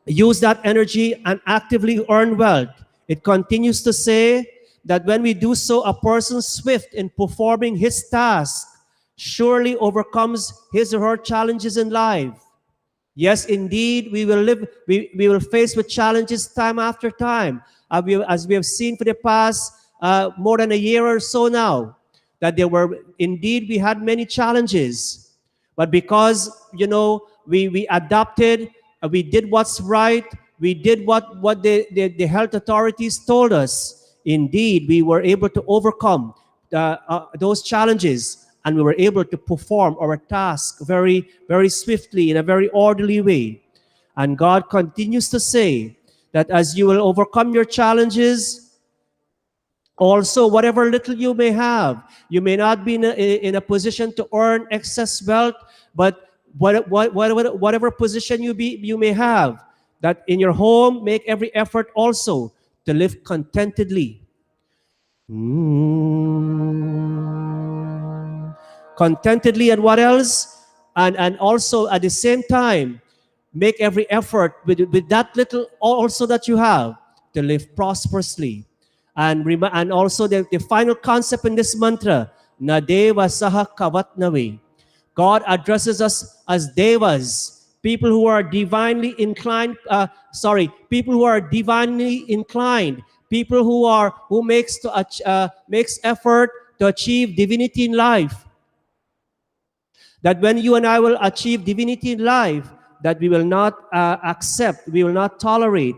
use that energy and actively earn wealth. It continues to say that when we do so, a person swift in performing his task surely overcomes his or her challenges in life. Yes, indeed, we will face with challenges time after time, as we have seen for the past more than a year or so now. That we had many challenges, but because we adapted, we did what's right, we did what the health authorities told us. Indeed, we were able to overcome those challenges, and we were able to perform our task very, very swiftly in a very orderly way. And God continues to say that as you will overcome your challenges, also, whatever little you may have, you may not be in a position to earn excess wealth, but whatever position you may have, that in your home, make every effort also to live contentedly. Contentedly, and what else? And also at the same time, make every effort with that little also that you have to live prosperously. And also the final concept in this mantra, na deva saha kavatnave. God addresses us as devas, people who are divinely inclined. People who are divinely inclined, people who makes effort to achieve divinity in life. That when you and I will achieve divinity in life, that we will not accept, we will not tolerate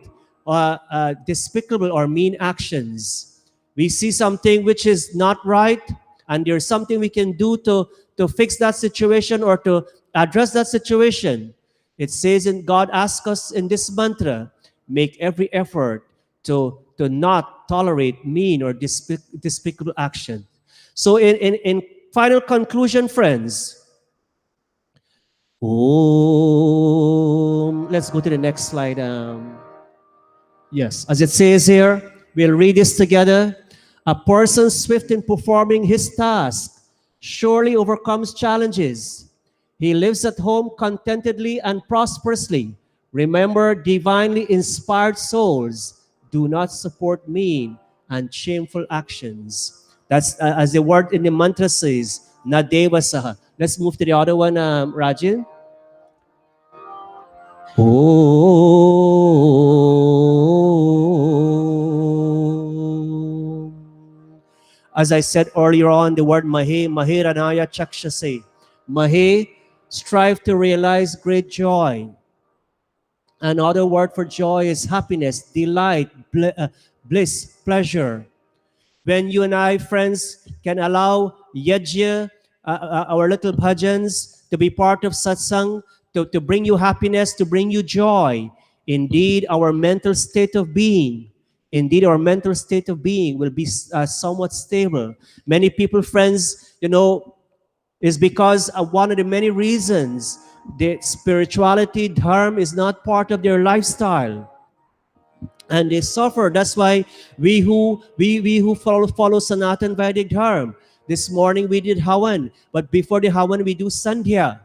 despicable or mean actions. We see something which is not right, and there's something we can do to fix that situation or to address that situation. It says, in God asks us in this mantra, make every effort to not tolerate mean or despicable action. So in final conclusion, friends, let's go to the next slide. Yes, as it says here, we'll read this together. A person swift in performing his task surely overcomes challenges. He lives at home contentedly and prosperously. Remember, divinely inspired souls do not support mean and shameful actions. That's as the word in the mantra says, Nadeva Saha. Let's move to the other one, Rajin. As I said earlier on, the word Mahe, Mahiranaya Chakshase. Mahe, strive to realize great joy. Another word for joy is happiness, delight, bliss, pleasure. When you and I, friends, can allow yajna, our little bhajans, to be part of satsang, to bring you happiness, to bring you joy, indeed our mental state of being, will be somewhat stable. Many people, friends, is because one of the many reasons the spirituality, dharma is not part of their lifestyle, and they suffer. That's why we who follow Sanatan Vedic Dharma. This morning we did Havan, but before the Havan we do Sandhya.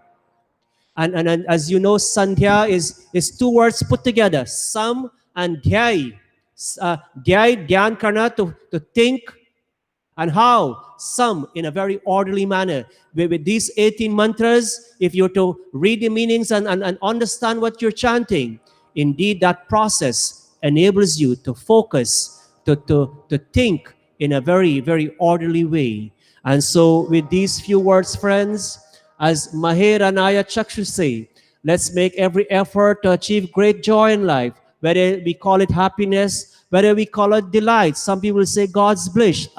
And as you know, Sandhya is two words put together, Sam and Dhyay. Dhyay, Dhyan Karna, to think, and how? Some in a very orderly manner. With these 18 mantras, if you're to read the meanings and understand what you're chanting, indeed that process enables you to focus, to think in a very, very orderly way. And so with these few words, friends, as Mahiranaya Chakshu say, let's make every effort to achieve great joy in life, whether we call it happiness, whether we call it delight. Some people say God's bliss,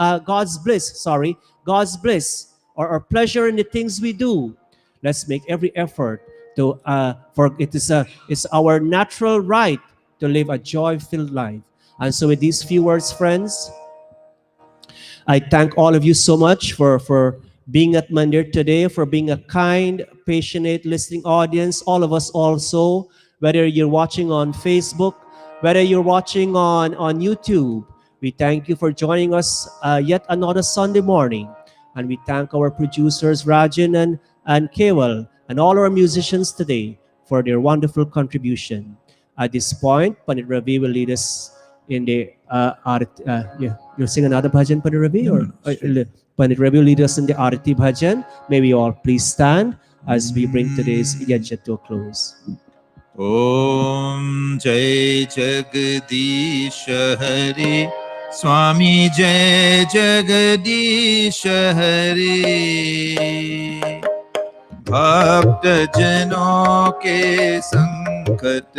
or pleasure in the things we do. Let's make every effort to, for it's our natural right to live a joy-filled life. And so with these few words, friends, I thank all of you so much for being at Mandir today, for being a kind, passionate, listening audience. All of us also, whether you're watching on Facebook, whether you're watching on YouTube, we thank you for joining us yet another Sunday morning. And we thank our producers, Rajan and Kewal, and all our musicians today for their wonderful contribution. At this point, Pandit Ravi will lead us in the you'll sing another bhajan, Pandit Ravi? Pandit Ravi will lead us in the Arati bhajan. May we all please stand as we bring today's yajna to a close. Om Jai Jagadish Hare Swami Jai Jagadish Hare भक्त जनों के संकट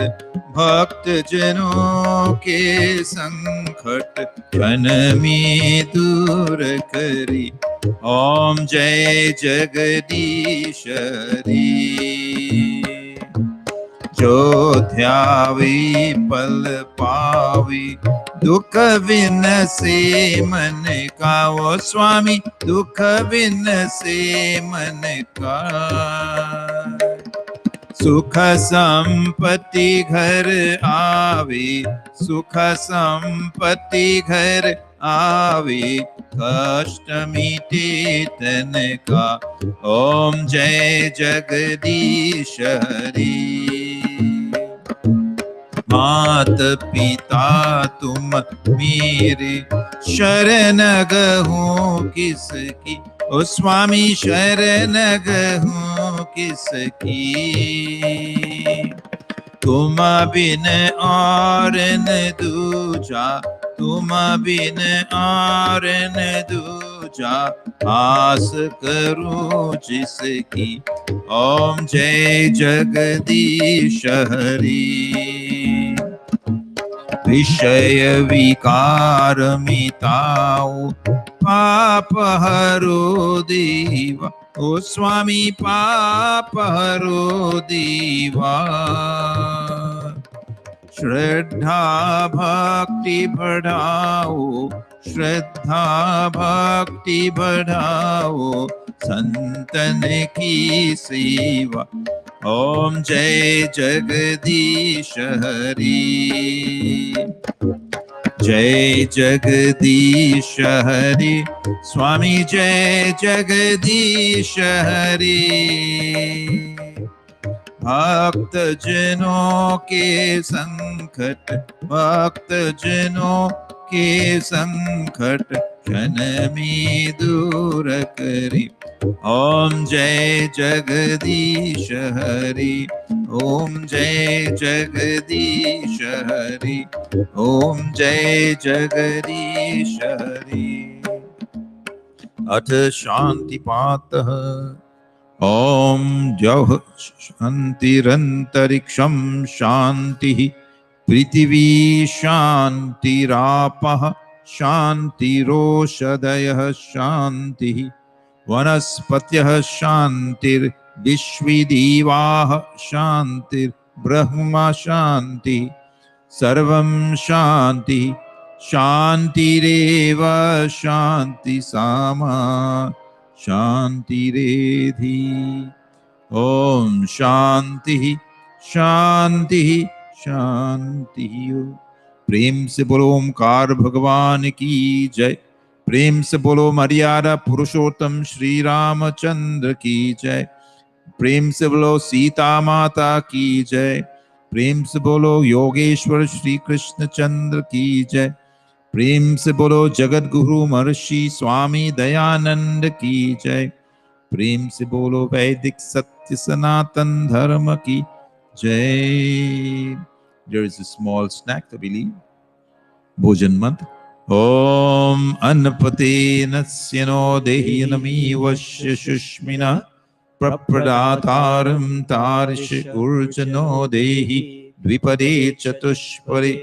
भक्त जनों के संकट क्षण में दूर करी ओम जय जगदीश हरि जो ध्यावे पल पावे दुख विन से मन का वो स्वामी दुख विन से मन का सुख संपत्ति घर आवे सुख संपत्ति घर आवे कष्ट मिटे तन का ओम जय जगदीश हरि मात पिता तुम मेरे शरण गहूँ किसकी ओ स्वामी शरण गहूँ किसकी तुम बिन और न दूजा तुम बिन और न दूजा आस करूं जिसकी ओम जय जगदीश हरि विषय विकार मिटाओ पाप हरो देवा ओ स्वामी पाप हरो देवा श्रद्धा भक्ति बढ़ाओ श्रद्धा भक्ति बढ़ाओ संतन की सेवा ओम जय जगदीश हरि जय जगदीश हरि स्वामी जय जगदीश हरि भक्त जनों के संकट भक्त जनों के संकट क्षण में दूर करी ओम जय जगदीश हरि ओम जय जगदीश हरि ओम जय जगदीश हरि अथ शांति पातः ओम द्यौः शान्तिरन्तरिक्षं शान्तिः पृथिवी शान्तिरापः शान्तिरोषधयः शान्तिः वनस्पतयः शान्तिर्विश्वदेवाः शान्तिर्ब्रह्म शान्तिः सर्वं शान्तिः शान्तिरेव शान्ति सामा शान्तिरेधि ओम शांति शांति शांति प्रेम से बोलो ओमकार भगवान की जय प्रेम से बोलो मर्यादा पुरुषोत्तम श्री रामचंद्र की जय प्रेम से बोलो सीता माता की जय प्रेम से बोलो योगेश्वर श्री कृष्ण चंद्र की जय प्रेम से बोलो जगत गुरु महर्षि स्वामी दयानंद की जय प्रेम से बोलो वैदिक सत्य सनातन धर्म की जय There is a small snack to believe भोजन मंत्र ओम अन्नपते नस्यनो देहि नमी वश्य सुष्मिना प्रप्रदातारं तार्ष ऊर्जनो देहि द्विपदे चतुष्पदे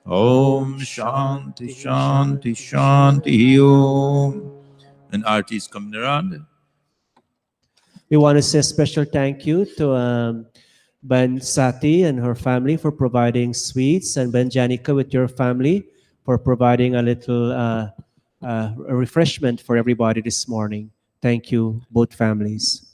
ओम शांति शांति Shanti Om and Arti is coming around. We want to say a special thank you to Ben Sati and her family for providing sweets, and Ben Janika with your family for providing a little refreshment for everybody this morning. Thank you, both families.